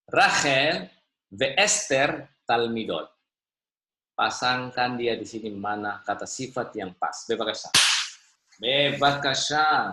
Rachel ve Esther talmidot. Pasangkan dia di sini mana kata sifat yang pas. Bebakasya. Bebakasya.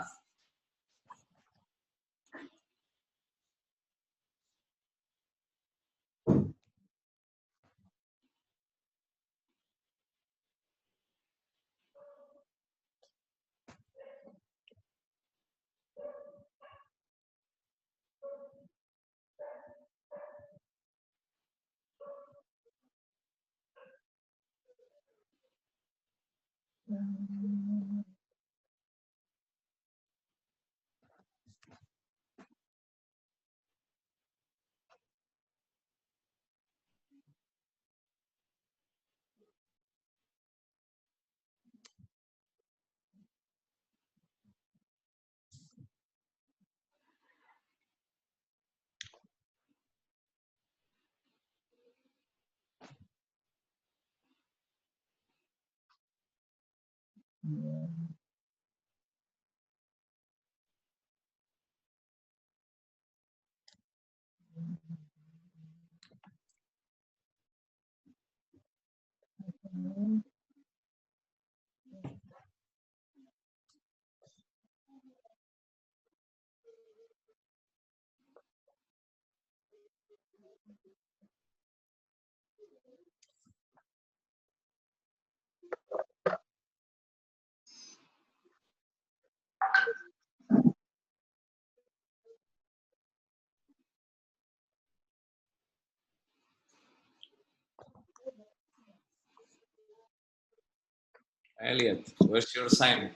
Elliot, where's your sign?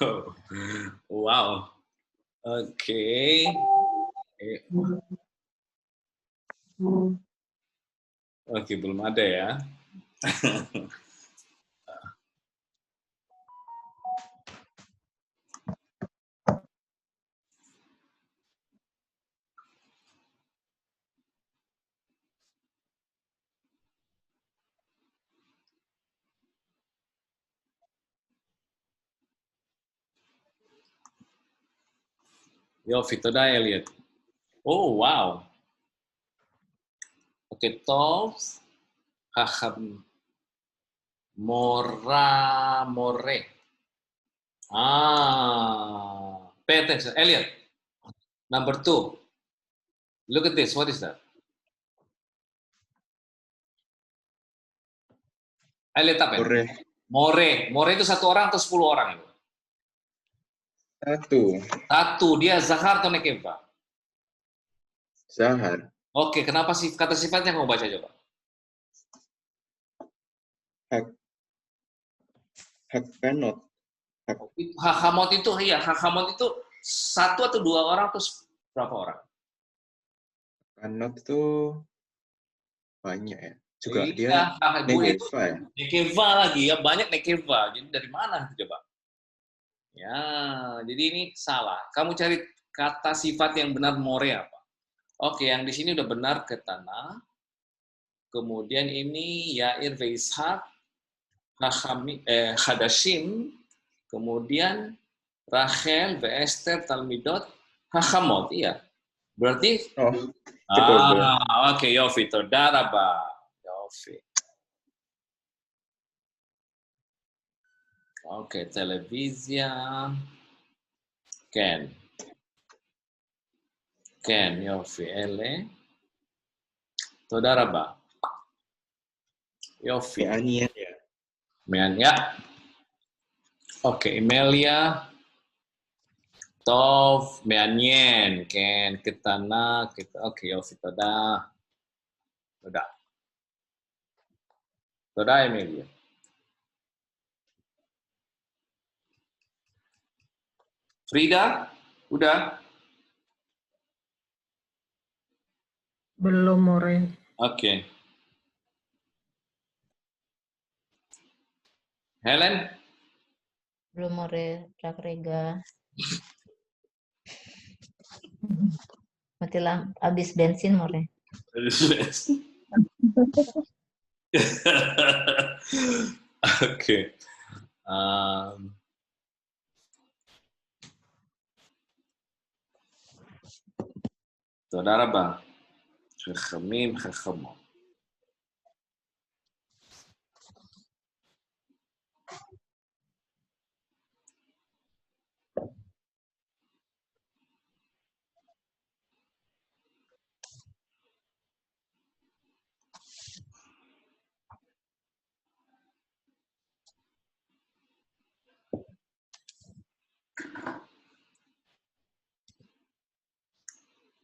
Oh, wow. Oke. Oke, belum ada ya. Yo, Vitoda Elliot. Oh, wow. Oke, Tovs. Haham. More. Pay attention. Elliot, number 2. Look at this. What is that? Elliot apa? More. More itu 1 orang atau 10 orang? 1. Dia Zahar atau Nekeva? Zahar. Oke, kenapa sih kata sifatnya kamu baca coba? Hakanot. Hakamot itu, iya, Hakamot itu 1 atau 2 orang atau berapa orang? Hakanot itu banyak ya. Juga iya, dia Nekeva ya. Nekeva lagi ya, banyak Nekeva. Jadi dari mana coba? Ya, jadi ini salah. Kamu cari kata sifat yang benar more apa? Oke, yang di sini udah benar Ketana. Kemudian ini Yair Veishak, Hadashim, kemudian Rachel, Esther, Talmidot, Hachamot, iya. Berarti oke, Yofi, Todaraba. Yofi. Oke, televizia. Ken, Yofi, Ele. Todaraba. Yofi. Anian ya. Ya. Oke, Emilia. Tov, Meanien, Ken, Ketana, oke, Yofi, Toda. Toda, Emilia. Frida, udah? Belum, More. Oke. Helen? Belum More, Rega. Mati habis bensin More. Oke. Saudara Bang. Khemim, khemom.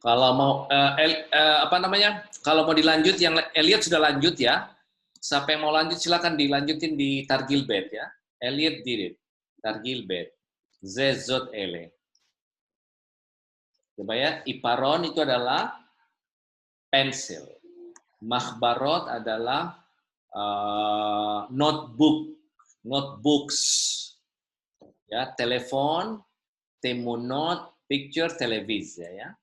Kalau mau Kalau mau dilanjut, yang Elliot sudah lanjut ya. Siapa yang mau lanjut silakan dilanjutin di Targil Bet ya. Elliot did it. Targil Bet. Zezot ele. Coba ya, iparon itu adalah pensil. Makhbarot adalah notebooks. Ya, telepon, temunot, picture, televisi ya.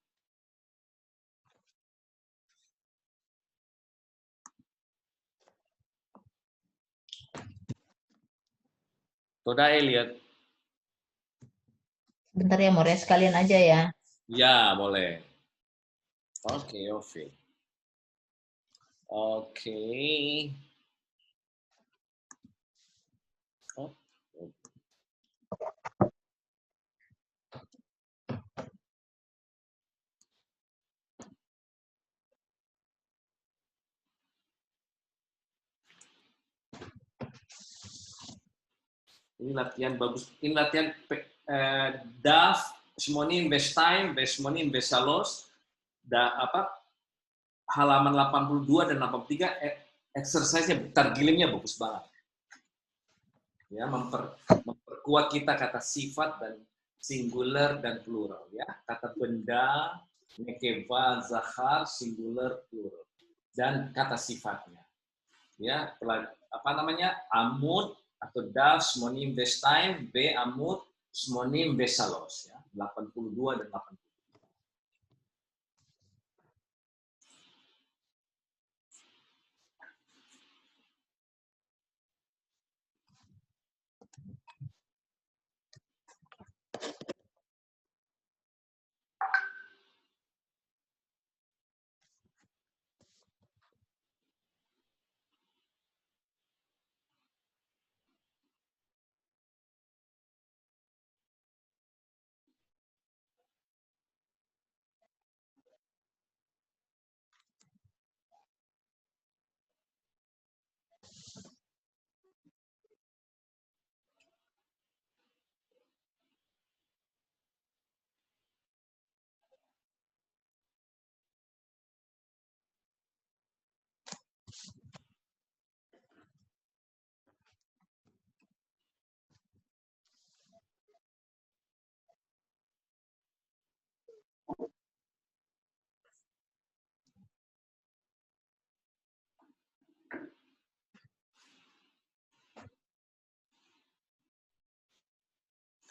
Toda Elliot. Bentar ya, More, sekalian aja ya. Ya, boleh. Oke, Ovi. Oke. Oh. Ini latihan bagus. Ini latihan DAF, Shmonim Veshtaim, Veshmonim Veshalos, halaman 82 dan 83, exercise-nya, targilingnya bagus banget. Ya, memperkuat kita kata sifat dan singular dan plural. Ya, kata benda, nekeva, zahar, singular, plural, dan kata sifatnya. Ya, amud atau daf, shmonim veshtaim, b amud, shmonim veshalos, ya, 82 dan 83.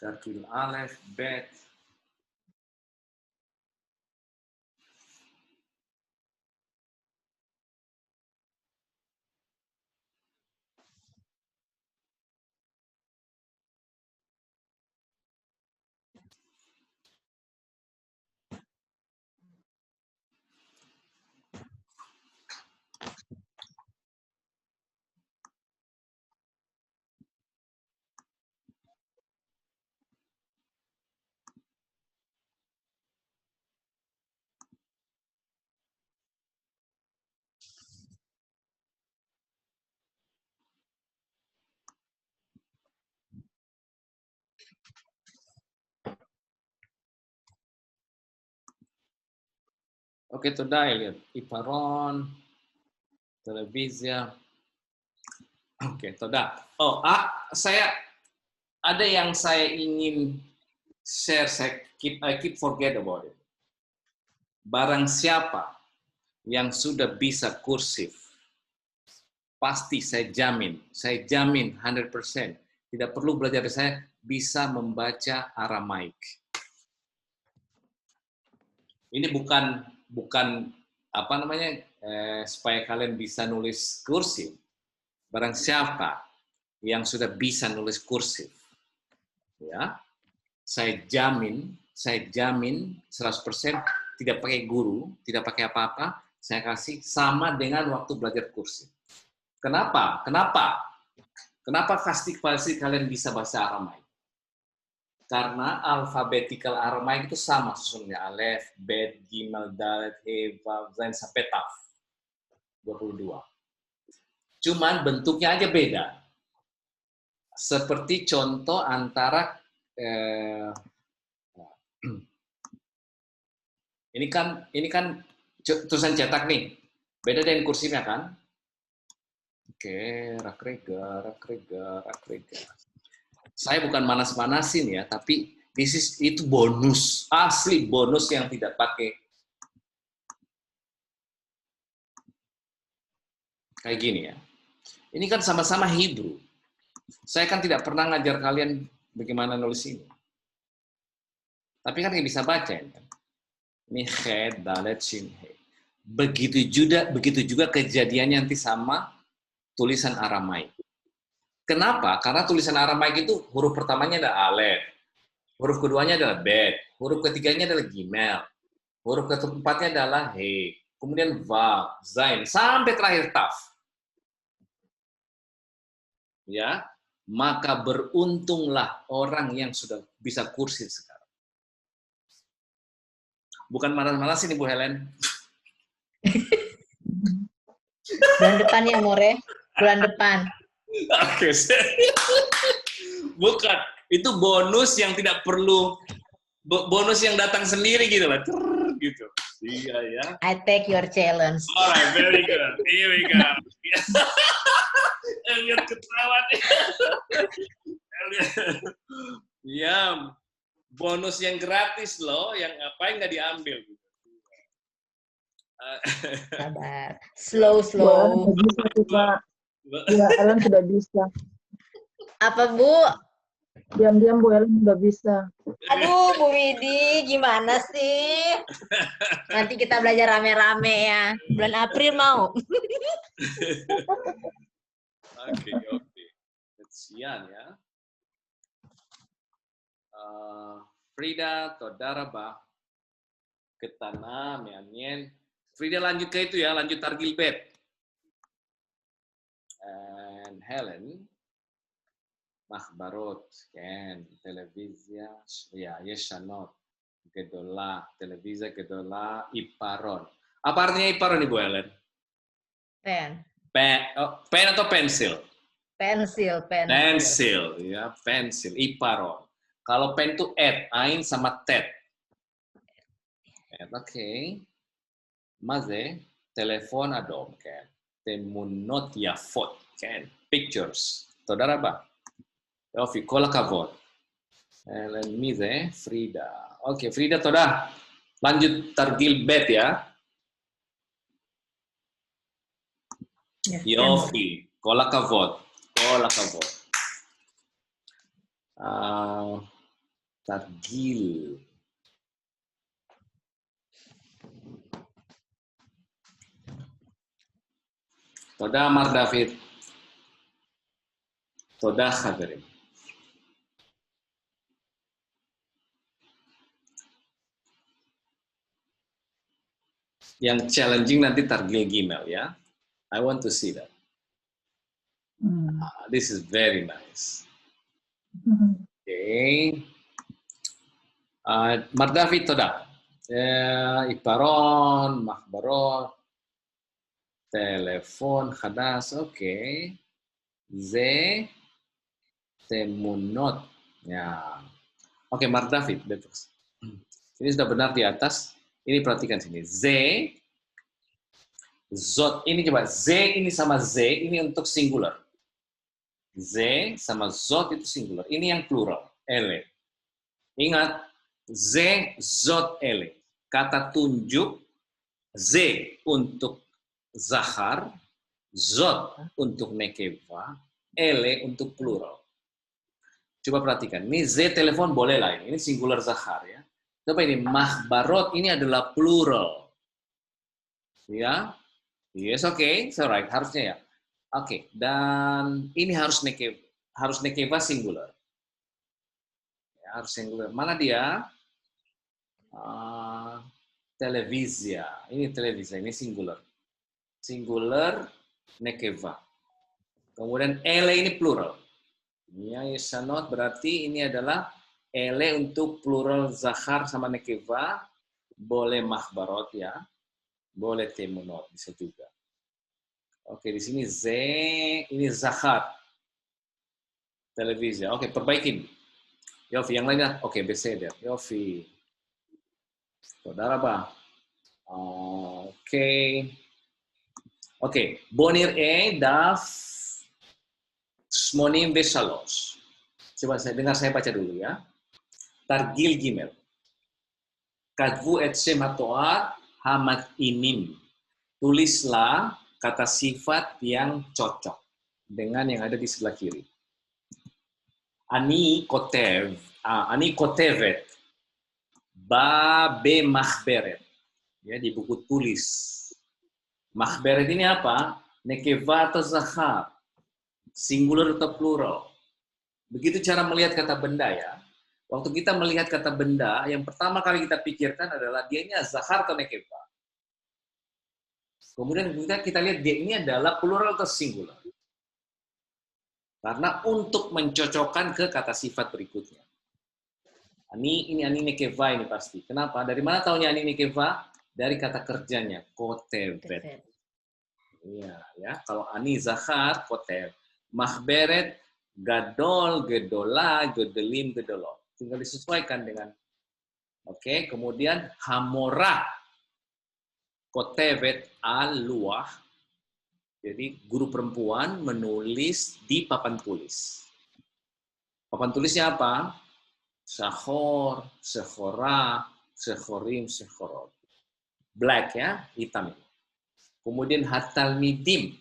Kartul alef, bet. Oke, toda lihat iparon, televisi. Oke, toda. Oh, ada yang saya ingin share. I keep forget about it. Barang siapa yang sudah bisa kursif, pasti saya jamin 100%, tidak perlu belajar dari saya, bisa membaca Aramaik. Ini bukan supaya kalian bisa nulis kursif. Barang siapa yang sudah bisa nulis kursif, ya, saya jamin 100%, tidak pakai guru, tidak pakai apa-apa, saya kasih sama dengan waktu belajar kursif. Kenapa pasti kalian bisa bahasa Aramaik? Karena alfabetikal Aramaik itu sama susunnya, alef, bet, gimel, dalet, he, vav, zain, sampai taf. 22. Cuman bentuknya aja beda. Seperti contoh antara ini kan tulisan cetak nih. Beda dengan kursifnya kan? Oke, rakrega. Saya bukan manas-manasin ya, tapi itu bonus, asli bonus yang tidak pakai. Kayak gini ya. Ini kan sama-sama Hebrew. Saya kan tidak pernah ngajar kalian bagaimana nulis ini. Tapi kan yang bisa baca ya. Ini ched, dalet, shin, he. Begitu juga kejadiannya nanti sama tulisan Aramaik. Kenapa? Karena tulisan Aramaik itu huruf pertamanya adalah alef, huruf keduanya adalah bet, huruf ketiganya adalah gimel, huruf keempatnya adalah he, kemudian vav, zain, sampai terakhir taf. Ya, maka beruntunglah orang yang sudah bisa kursi sekarang. Bukan malas-malas ini Bu Helen. Bulan depan ya, More. Bulan depan. Oke, bukan. Itu bonus yang tidak perlu, bonus yang datang sendiri gitu lah. Gitu. Iya ya. I take your challenge. Alright, very good. Here we go. Elliot ketawa nih. Ya, bonus yang gratis loh, yang ngapain nggak diambil. Sabar. Slow. Bisa tuh, Pak. Ya, Ellen sudah bisa. Apa, Bu? Diam-diam Bu Ellen sudah bisa. Aduh, Bu Widi, gimana sih? Nanti kita belajar rame-rame ya. Bulan April mau. Oke. Kesian ya. Frida, Todaraba, Ketana, Mianien. Frida lanjut ke itu ya, lanjut Targilbet. And Helen, Mahbarot, Ken, Televisia, ya, Yeshanot, Gedola, Televisa, Gedola, Iparon. Apa artinya Iparon, Ibu Helen? Pen. Pen atau pensil? Pensil. Pensil, ya, pensil, Iparon. Kalau pen itu ain sama tet. Oke. Maze, telepon adom, kan? Temunot yafot, kan? Pictures. Todaraba. Yofi, kola kavot. Ellen Mize, Frida. Oke, Frida, toda. Lanjut targil bet ya. Yofi, kola kavot. Targil. Toda Amar David. Toda Khabirin. Yang challenging nanti targil gimel ya. I want to see that. This is very nice. Okay. Mardavi toda. Iparon, Mahbaron, telepon, hadas, okay. Ze, temunot. Ya. Oke, Mardavi. Ini sudah benar di atas. Ini perhatikan sini. Z, zot. Ini coba. Z ini sama Z. Ini untuk singular. Z sama zot itu singular. Ini yang plural. Ele. Ingat. Z, zot, ele. Kata tunjuk. Z untuk zahar. Zot untuk nekeva. Ele untuk plural. Coba perhatikan. Ini Z telepon boleh lah. Ini singular zahar ya. Coba ini, mahbarot ini adalah plural. Ya. Yes, oke. Okay. So, right. Harusnya ya. Oke. Okay. Dan ini harus nekeva singular. Ya, harus singular. Mana dia? Televisia. Ini televisia. Ini singular. Singular, nekeva. Kemudian ele ini plural. Ya, yesanot berarti ini adalah ele untuk plural zahar sama nekeva, boleh mahbarot ya, boleh temunot, bisa juga. Oke, di sini Z, ini zahar, televisi. Oke, perbaikin. Yofi, yang lainnya. Oke, beseder. Yofi. Saudara Bang. Oke, bonir daf smonim besalos. Coba saya baca dulu ya. Targil gimel. Kadvu et sematoar hamat inim. Tulislah kata sifat yang cocok dengan yang ada di sebelah kiri. Ani kotevet. Ba be mahberet. Ya, di buku tulis. Mahberet ini apa? Nekeva atau zahar. Singular atau plural. Begitu cara melihat kata benda ya. Waktu kita melihat kata benda, yang pertama kali kita pikirkan adalah dia ini zahar atau nekeva. Kemudian kita lihat dia ini adalah plural atau singular. Karena untuk mencocokkan ke kata sifat berikutnya. Ini nekeva ini pasti. Kenapa? Dari mana taunya ani nekeva? Dari kata kerjanya, kotevet. Iya, ya. Kalau ani zahar, kotev. Mahberet, gadol, gedola, gedelim, gedolot. Tinggal disesuaikan dengan. Oke, kemudian hamora, kotevet al-luah. Jadi guru perempuan menulis di papan tulis. Papan tulisnya apa? Sahor, sehora, sehorim, sehorot. Black ya, hitam. Kemudian hatalmidim,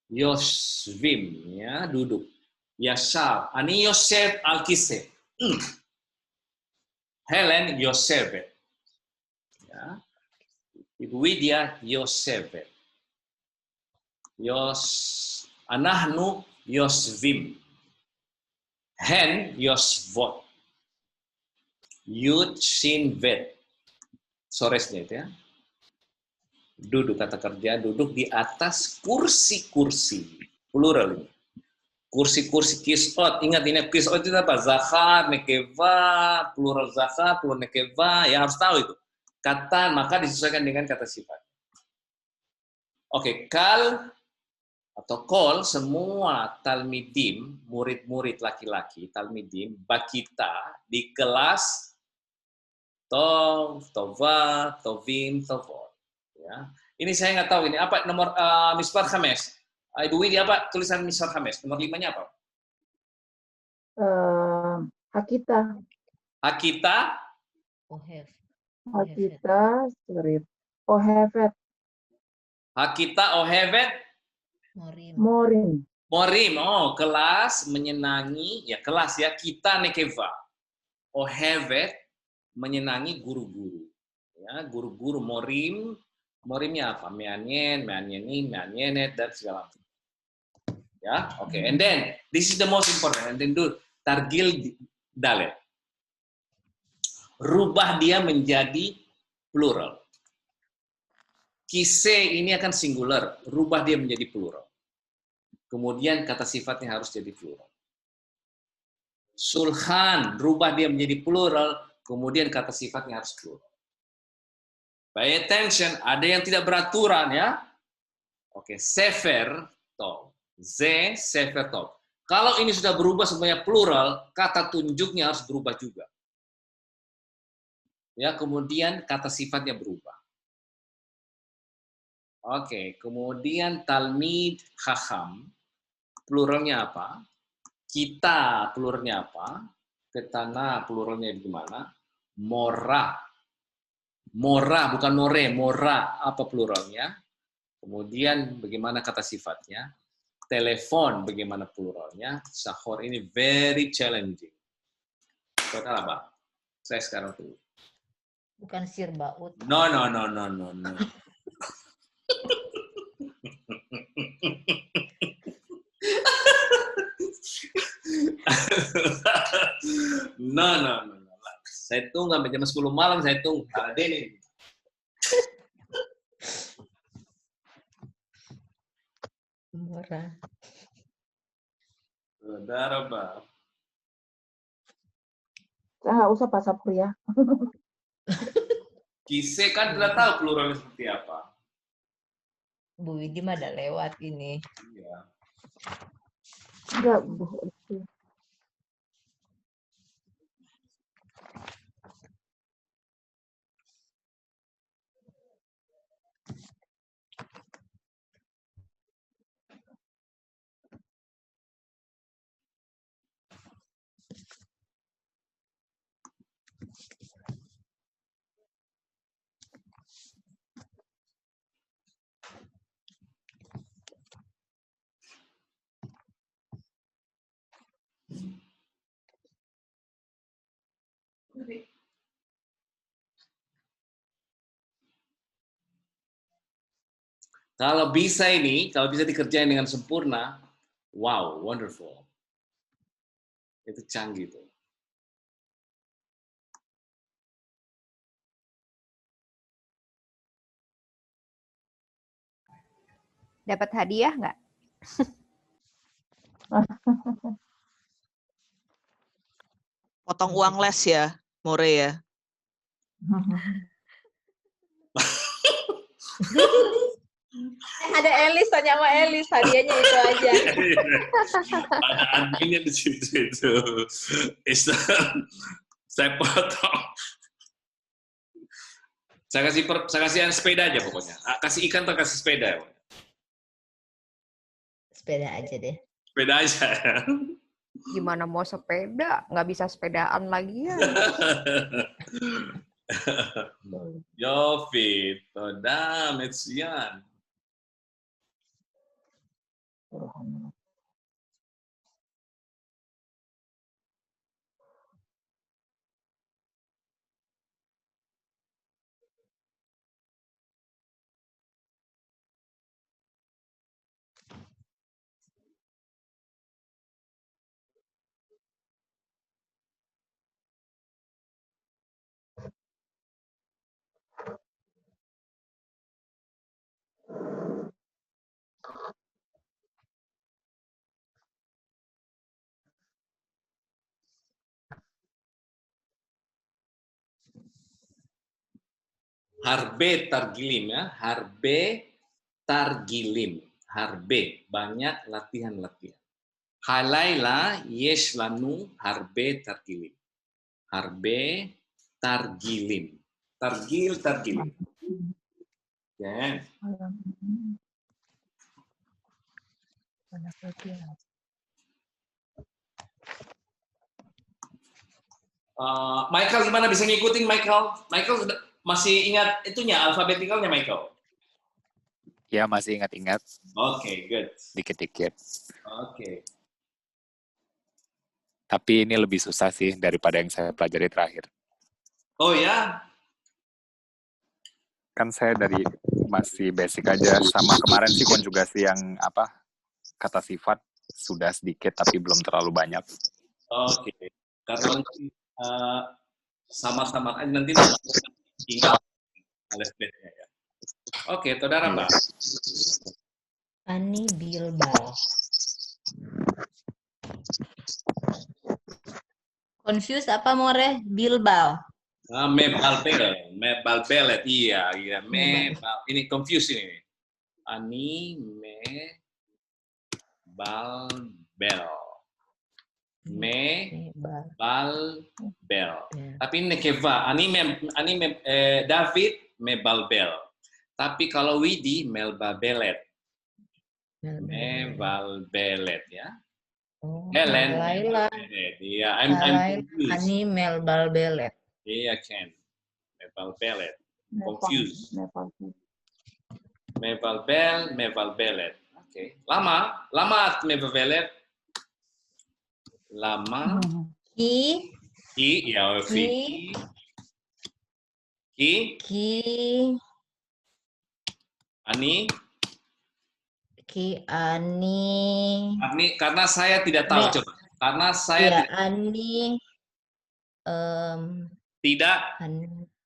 yosvim ya, duduk. Yashar, ani Yosef al-Kiseh. Helen Yosefet. Ya. Ibu Widya Yosefet. Anahnu Yosvim. Hen Yosvot. Yud Shin Vet. Soresnya itu ya. Duduk, kata kerja, duduk di atas kursi-kursi. Plural ini. Kursi-kursi kisot. Ingat ini kisot itu apa? Zahar, nekeva, plural zahar, plural nekeva. Ya harus tahu itu. Kata, maka disesuaikan dengan kata sifat. Oke, kal atau kol, semua talmidim, murid-murid laki-laki, talmidim, bakita, di kelas, tov, tova, tovim, tovot. Ya. Ini saya nggak tahu ini apa nomor misbar khames. Ibu Widya apa tulisan misbar khames? Nomor 5-nya apa? Hakita. Hakita. Hakita, sorry. Ohevet. Hakita ohevet. Morim. Morim. Oh, kelas menyenangi. Ya kelas ya. Kita nekeva. Ohevet menyenangi guru-guru. Ya, guru-guru morim. Morimnya apa? Meanyen, meanyeni, meanyenet, dan segala macam. Ya, oke. And then, this is the most important. And then do targil dalet. Rubah dia menjadi plural. Kise ini akan singular. Rubah dia menjadi plural. Kemudian kata sifatnya harus jadi plural. Sulhan, rubah dia menjadi plural. Kemudian kata sifatnya harus plural. Pay attention, ada yang tidak beraturan ya. Oke, sefer, tov. Ze, sefer, tov. Kalau ini sudah berubah semuanya plural, kata tunjuknya harus berubah juga. Ya, kemudian kata sifatnya berubah. Oke, kemudian talmid hacham, pluralnya apa? Kita, pluralnya apa? Ketana, pluralnya gimana? Mora. Mora, bukan more, mora, apa pluralnya? Kemudian bagaimana kata sifatnya? Telepon, bagaimana pluralnya? Sahur ini very challenging. Total apa? Saya sekarang tuh. Bukan sirbaut. No. No. Saya tunggu sampai jam 10 malam, saya tunggu. Ada ini. Murah. Saudara, Bang. Saya nggak usah Pak Sapur ya. Kise kan sudah tahu pluralnya seperti apa. Bu Widi mah udah lewat ini. Iya. Enggak, Bu. Kalau bisa ini, kalau bisa dikerjain dengan sempurna, Wow, wonderful. Itu canggih tuh. Dapat hadiah nggak? Potong uang les ya, More ya. Ada Elis, tanya sama Elis, hadiahnya itu aja. Ada adminnya di situ itu. Saya potong. Saya kasih sepeda aja pokoknya. Kasih ikan atau kasih sepeda? Sepeda aja deh. Sepeda aja. Gimana mau sepeda? Nggak bisa sepedaan lagi ya. Yo, Fit. Damn, it's Yan. Harbe targilim ya, harbe targilim, harbe banyak latihan-latihan. Halaila yesh lanu harbe targilim, harbe targilim, targilim. Ya. Michael gimana bisa ngikutin Michael? Michael masih ingat itunya alfabetikalnya Michael? Ya, masih ingat-ingat. Oke, good. Dikit-dikit. Oke. Tapi ini lebih susah sih daripada yang saya pelajari terakhir. Oh ya? Kan saya dari masih basic aja. Sama kemarin sih konjugasi yang kata sifat sudah sedikit tapi belum terlalu banyak. Oke. Karena nanti sama-sama nanti ingat alfabetnya ya. Oke, saudara Mbak. Ani Bilbao. Confused apa More? Bilbao. Mebalbelet, iya, mebal. Ini confused ini. Ani mebalbel. Mebalbel. Tapi ini nekeva. David mebalbel. Tapi kalau Widi melbabelet. Mebalbelet ya. Helen. Laila. Iya, I'm confused. Ani melbalbelet. Iya, Ken. Mebalbelet. Confused. Mebalbelet. Oke. Lama mebalbelet. Lama. Ki. Ya, Ki. Ani. Karena saya tidak tahu coba. Karena saya Ani. Tidak.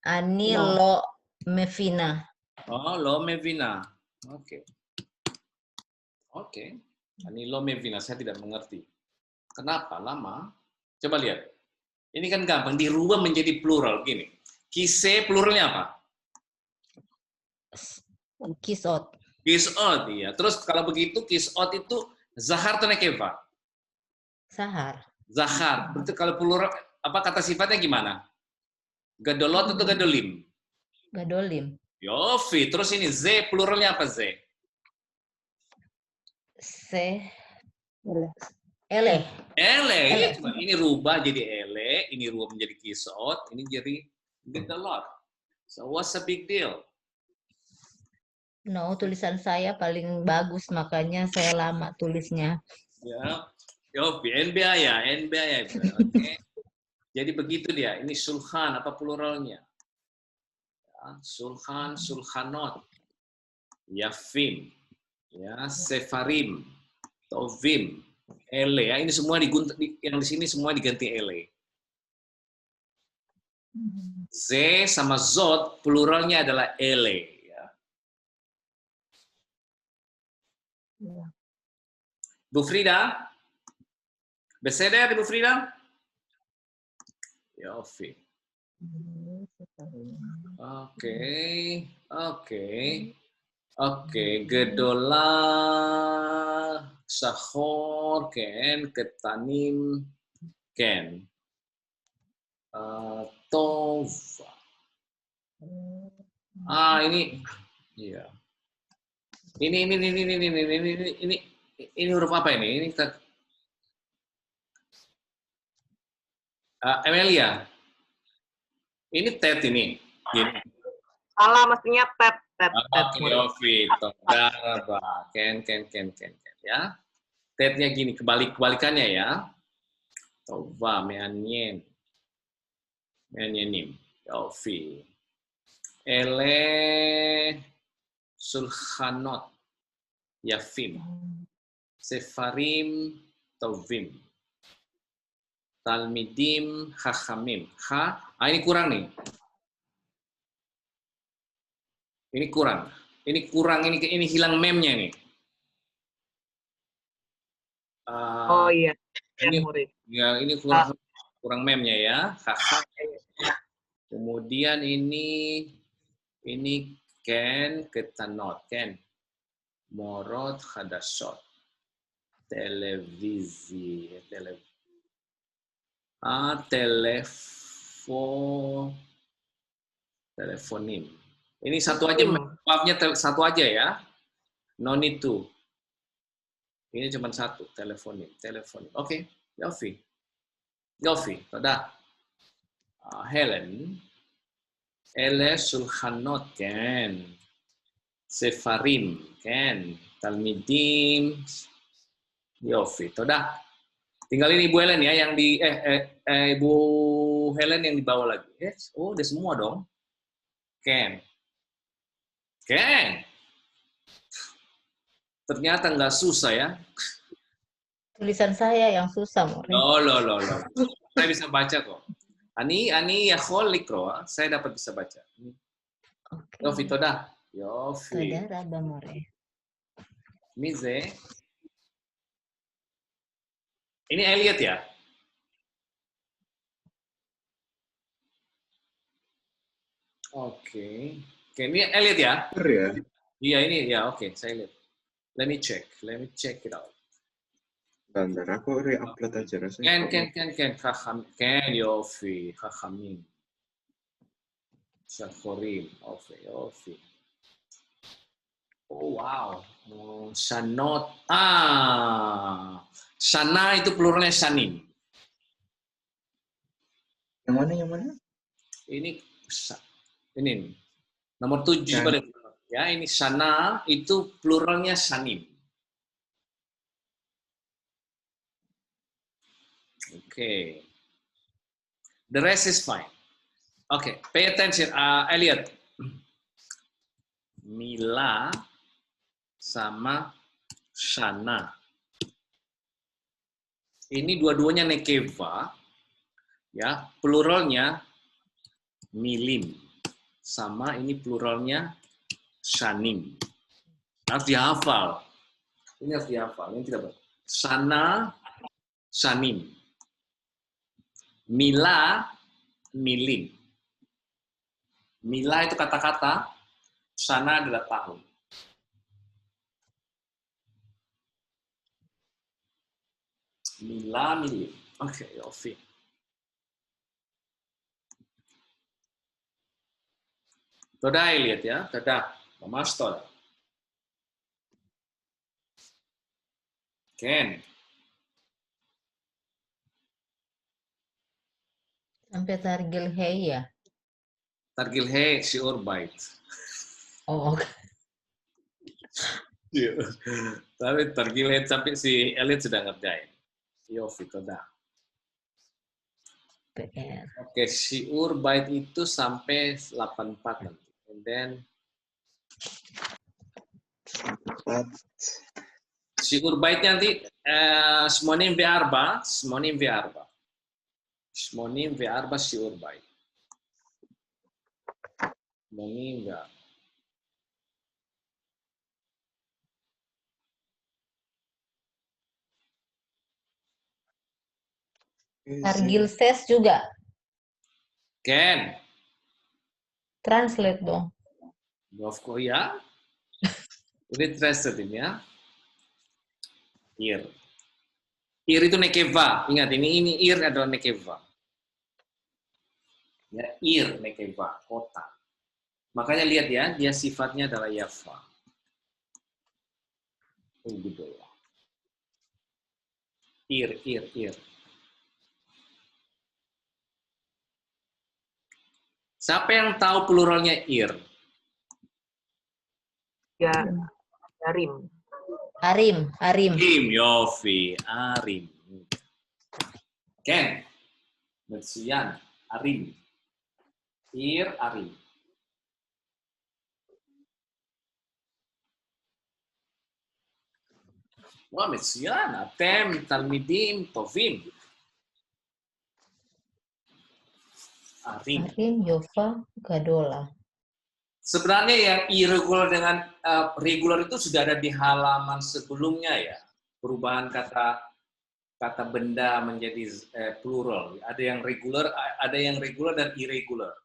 Ani lo mevina. Oh, lo mevina. Oke. Ani lo mevina, saya tidak mengerti. Kenapa lama? Coba lihat. Ini kan gampang dirubah menjadi plural gini. Kise pluralnya apa? Kisot. Kisot, iya. Terus kalau begitu kisot itu zahar atau nekeva? Zahar. Berarti kalau plural kata sifatnya gimana? Gadolot atau gadolim? Gadolim. Yofi. Terus ini Z pluralnya apa Z? Ele. Ini rubah jadi ele, ini rubah menjadi kisot, ini jadi gadolot. So what's the big deal? No, tulisan saya paling bagus, makanya saya lama tulisnya. Ya, Yofi, NBA ya. Oke. Jadi begitu dia. Ini sulhan, apa pluralnya? Ya, sulhan, sulhanot. Yafim. Ya, sefarim. Tovim. Ele ya. Ini semua yang di sini semua diganti ele. Z sama zot pluralnya adalah ele ya. Bu Frida? Beseder Bu Frida? Yofi. Oke, gedola, sahor, ken, ketanim, ken. Tova. Ini iya. Ini huruf apa ini? Ini Amelia. Ini tet ini. Gini. Salah, mestinya tet. Oke, Yofi. Todaraba. Ken. Ya. Tetnya gini, kebalikannya ya. Tova, meanyen. Meanyenim. Yofi. Ele sulhanot. Yafim. Sefarim. Tovim. Talmidim. Hachamim. Ini kurang nih. Ini kurang. Ini hilang meme-nya nih. Oh iya. Ini kurang meme-nya ya. Kemudian ini ken ketanot, ken. Morot hadashot. Televisi, telefonim. Ini satu aja, maafnya satu aja ya. No need to. Ini cuma satu, telefonim. Oke, Yofi. Toda. Helen. Ele sulhanot, ken. Sefarim, ken. Talmidim. Yofi, toda. Tinggal ini Ibu Helen ya, yang di Ibu Helen yang dibawa lagi. Oh, udah semua dong. Ken. Ternyata nggak susah ya. Tulisan saya yang susah, Mori. Loh. Saya bisa baca kok. Ani ya likro, saya dapat bisa baca. Okay. Yofi, toda. Yofi. Toda, Rabba, Mori. Mize. Ini Elliot ya? Oke, ini Elliot ya? Iya, ini ya, oke, saya lihat. Let me check it out. Bentar, aku re-upload aja rasanya. Ken, Yofi, Chachamim. Shachorim, Yofi. Oh, wow. Shanot. Shana itu pluralnya shanim. Yang mana? Ini nomor 7 pada ya, ini shana itu pluralnya shanim. Okay. The rest is fine. Okay, pay attention, Elliot. Mila sama shana. Ini dua-duanya nekeva, ya, pluralnya milim, sama ini pluralnya shanim. Harus dihafal. Ini harus dihafal. Ini tidak benar. Shana, shanim. Mila, milim. Mila itu kata-kata, shana adalah tahun. Mila, milim. Oke, Yofi. Toda lihat ya, toda. Mas toda. Ken. Sampai targil hei ya? Targil hei shiur bait. Oh, oke. Tapi targil hei sampai si Elliot sudah ngerjain. Yofi, toda. PR. Oke, shiur bait itu sampai 84 nanti. And then Shiur bait nanti Shmonim ve'arba, Shmonim ve'arba. Shmonim ve'arba shiur bait. Shmonim ve'arba. Targil ses juga. Ken, Translate dong. of course ya. Ini translate ini ya. Ir. Ir itu nekeva. Ingat ini ir adalah nekeva. Ya, ir nekeva, kota. Makanya lihat ya, dia sifatnya adalah yafa. Gitu. Ir. Siapa yang tahu pluralnya ir? Ya, Arim. Arim. Arim, Yofi, Arim. Ken, Metsuyan, Arim. Ir, Arim. Wah, Metsuyan, Atem, Talmidim, Tovim. Arim, Yofa, Gadola. Sebenarnya yang irregular dengan regular itu sudah ada di halaman sebelumnya ya. Perubahan kata benda menjadi plural. Ada yang regular dan irregular.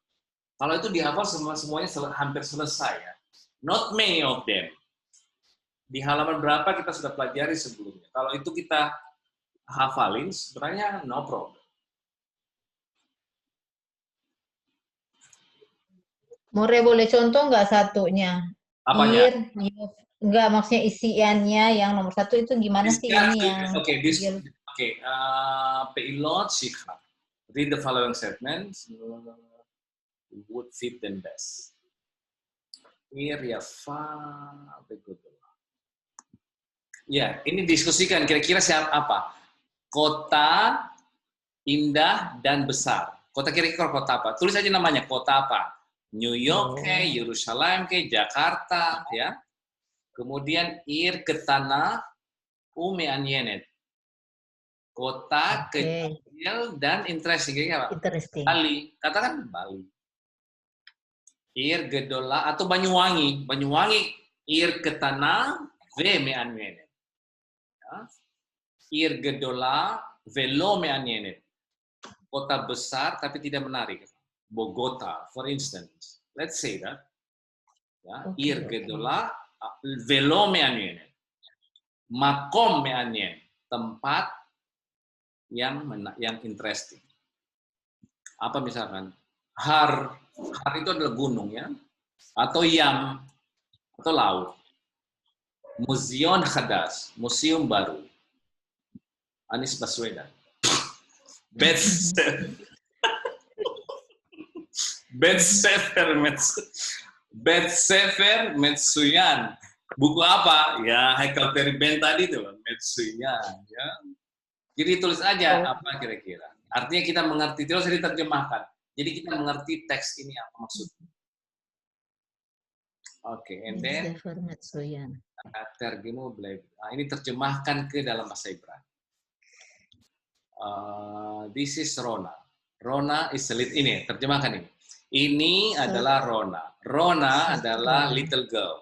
Kalau itu dihafal semuanya hampir selesai ya. Not many of them. Di halaman berapa kita sudah pelajari sebelumnya. Kalau itu kita hafalin sebenarnya no problem. More boleh contoh nggak satunya? Apanya? Nggak, maksudnya isiannya yang nomor satu itu gimana sih ini yang... Peilot Shikha. Read the following statements. Would fit them best. Ya, ini diskusikan kira-kira siapa apa? Kota indah dan besar. Kota kira-kira kota apa? Tulis aja namanya, kota apa? New York, Yerusalem, Jakarta, ya. Kemudian ir ketana umeanyenet. Kota kecil dan interesting. Apa? Interesting. Bali, katakan Bali. Ir gedola atau Banyuwangi. Banyuwangi ir ketana ve meanyenet. Ya. Ir gedola velo meanyenet. Kota besar tapi tidak menarik. Bogota, for instance. Let's say that. Ya, ir gedola velo meanyenet. Makom meanyen, tempat yang interesting. Apa misalkan? Har itu adalah gunung ya, atau yam, atau laut. Museum Hadas, museum baru. Anies Baswedan. Sefer Metsuyan. Buku apa? Ya, Haikal Periben tadi tuh, Metsuyan. Ya. Jadi tulis aja apa kira-kira. Artinya kita mengerti, terus diterjemahkan. Jadi kita mengerti teks ini apa maksudnya. Oke, and then Sefer Metsuyan. Ini terjemahkan ke dalam bahasa Ibrani. This is Rona. Rona is a little, ini terjemahkan ini. Ini adalah Rona. Rona adalah little girl.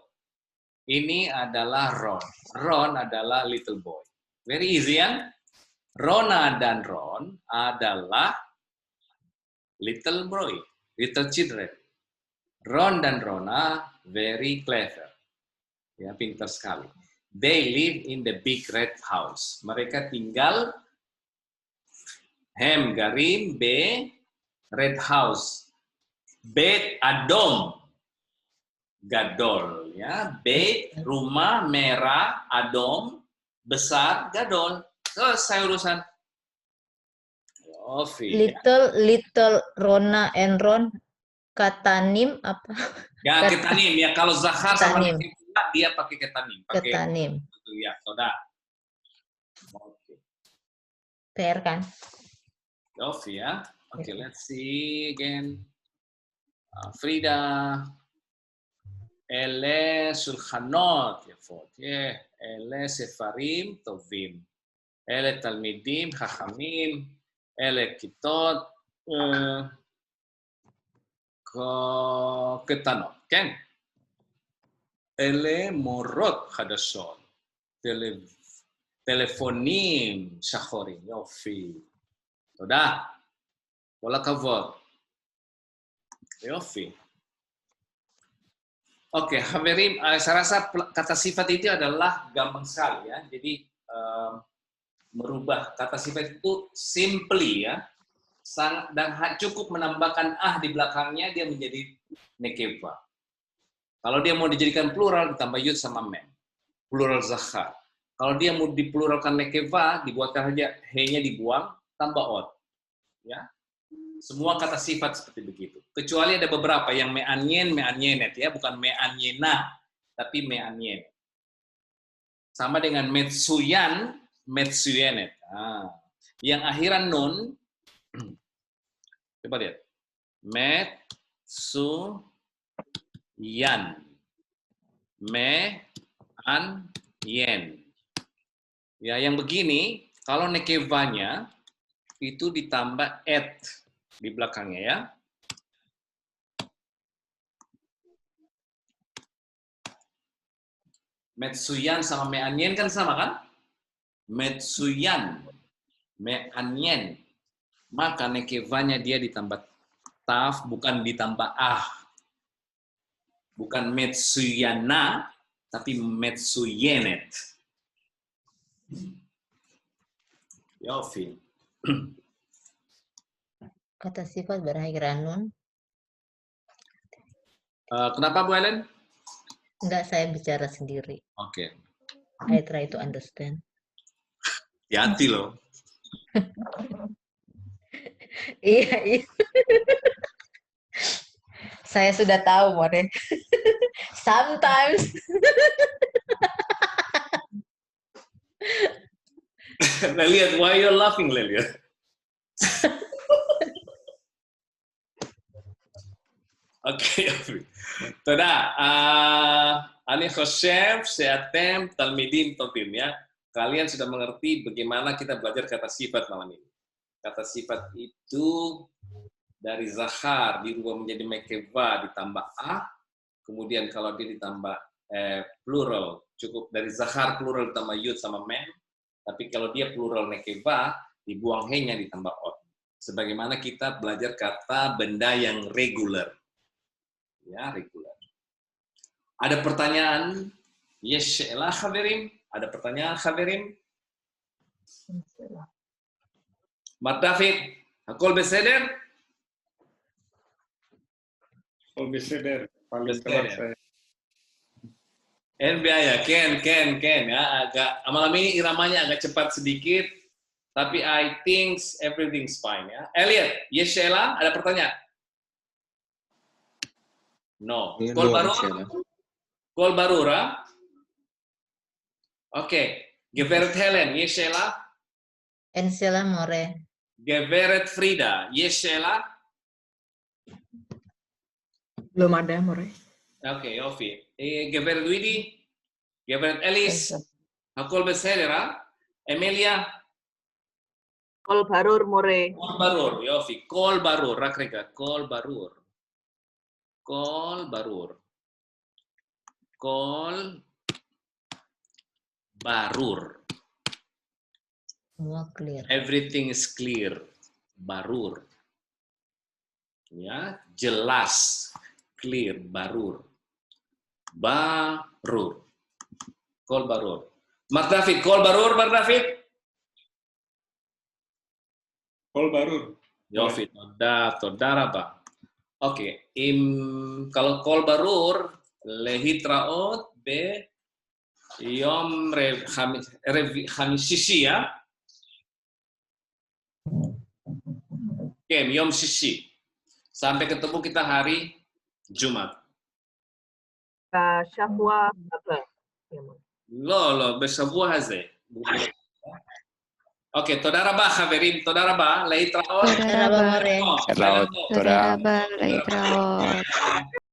Ini adalah Ron. Ron adalah little boy. Very easy ya. Rona dan Ron adalah little boy, little children. Ron dan Rona very clever. Ya, pintar sekali. They live in the big red house. Mereka tinggal Hem garim be red house. Bet adom gadol ya. Bet rumah merah adom besar gadol. Selesai urusan. Little Rona and Ron katanim apa? Ya ketanim ya, kalau Zahar sama dia pakai ketanim. Ketanim. Itu ya, saudara. PR kan? Yofi ya. Okay, let's see again. Frida. Elle Sulhanot. אלה ספרים טובים. אלה תלמידים חכמים. אלה כיתות קטנות, כן? אלה מורות חדשות. טלפונים שחורים, יופי. תודה. כל הכבוד. יופי. Oke, חברים, saya rasa kata sifat itu adalah gampang sekali ya. Jadi merubah kata sifat itu simply ya. Dan cukup menambahkan di belakangnya dia menjadi nekeva. Kalau dia mau dijadikan plural ditambah yud sama mem. Plural zahar. Kalau dia mau dipluralkan nekeva, dibuatkan saja he-nya dibuang tambah ot. Ya. Semua kata sifat seperti begitu. Kecuali ada beberapa yang me'anyen, me'anyenet ya, bukan me'anyena, tapi me'anyen. Sama dengan metsuyan, metsuyenet. Yang akhiran nun, coba lihat. Metsuyan. Me-an-yen. Ya, yang begini, kalau nekevanya itu ditambah et di belakangnya ya. Metsuyan sama me'anyen kan sama kan? Metsuyan, me'anyen. Maka nekevanya dia ditambah taf, bukan ditambah Bukan metsuyana, tapi metsuyenet. Yofi. Kata sifat berakhiran nun. Kenapa Bu Helen? Enggak, saya bicara sendiri. Oke. I try to understand. Hati-hati loh. Iya. Saya sudah tahu, More. Sometimes. Leliat, why you're laughing, Leliat? Oke, תודה. אני חושב שאתם תלמידים טובים ya. Kalian sudah mengerti bagaimana kita belajar kata sifat malam ini. Kata sifat itu dari zahar dirubah menjadi mekeva ditambah kemudian kalau dia ditambah plural cukup dari zahar plural ditambah yud sama mem. Tapi kalau dia plural nekeva dibuang he-nya ditambah ot. Sebagaimana kita belajar kata benda yang regular. Ya, regular. Ada pertanyaan? Yes, lah khabirin. Ada pertanyaan khabirin? Mat David, akol beseder? Akol beseder. Paling telat saya. biaya, Ken ya, agak malam ini iramanya agak cepat sedikit, tapi I think everything's fine ya. Elliot, yes Sheila, ada pertanyaan? No. Kol barura? Oke. Geveret Helen, yes Sheila? Ensela More. Geveret Frida, yes Sheila? Belum ada, More. Oke, Yofi. Geveret Widi? Geveret Elis? Akol besedera? Emilia? Kol barur, More. Kol barur, Yofi. Kol barur, rakrika. Kol barur. Kol barur. Kol barur. Semua clear. Everything is clear. Barur. Ya, jelas. Clear. Barur. Barur. Kol barur. Mas David, kol barur, Mas David? Kol barur. Yofi, toda raba. Oke, kalau kol barur lehitraot be yom Khamis Sisi ya. Oke, yom Sisi. Sampai ketemu kita hari Jumat. Syahwa apa? לא, בשבוע הזה. אוקיי, תודה רבה חברים, תודה רבה, להתראות. תודה רבה, מורה. להתראות, תודה. להתראות.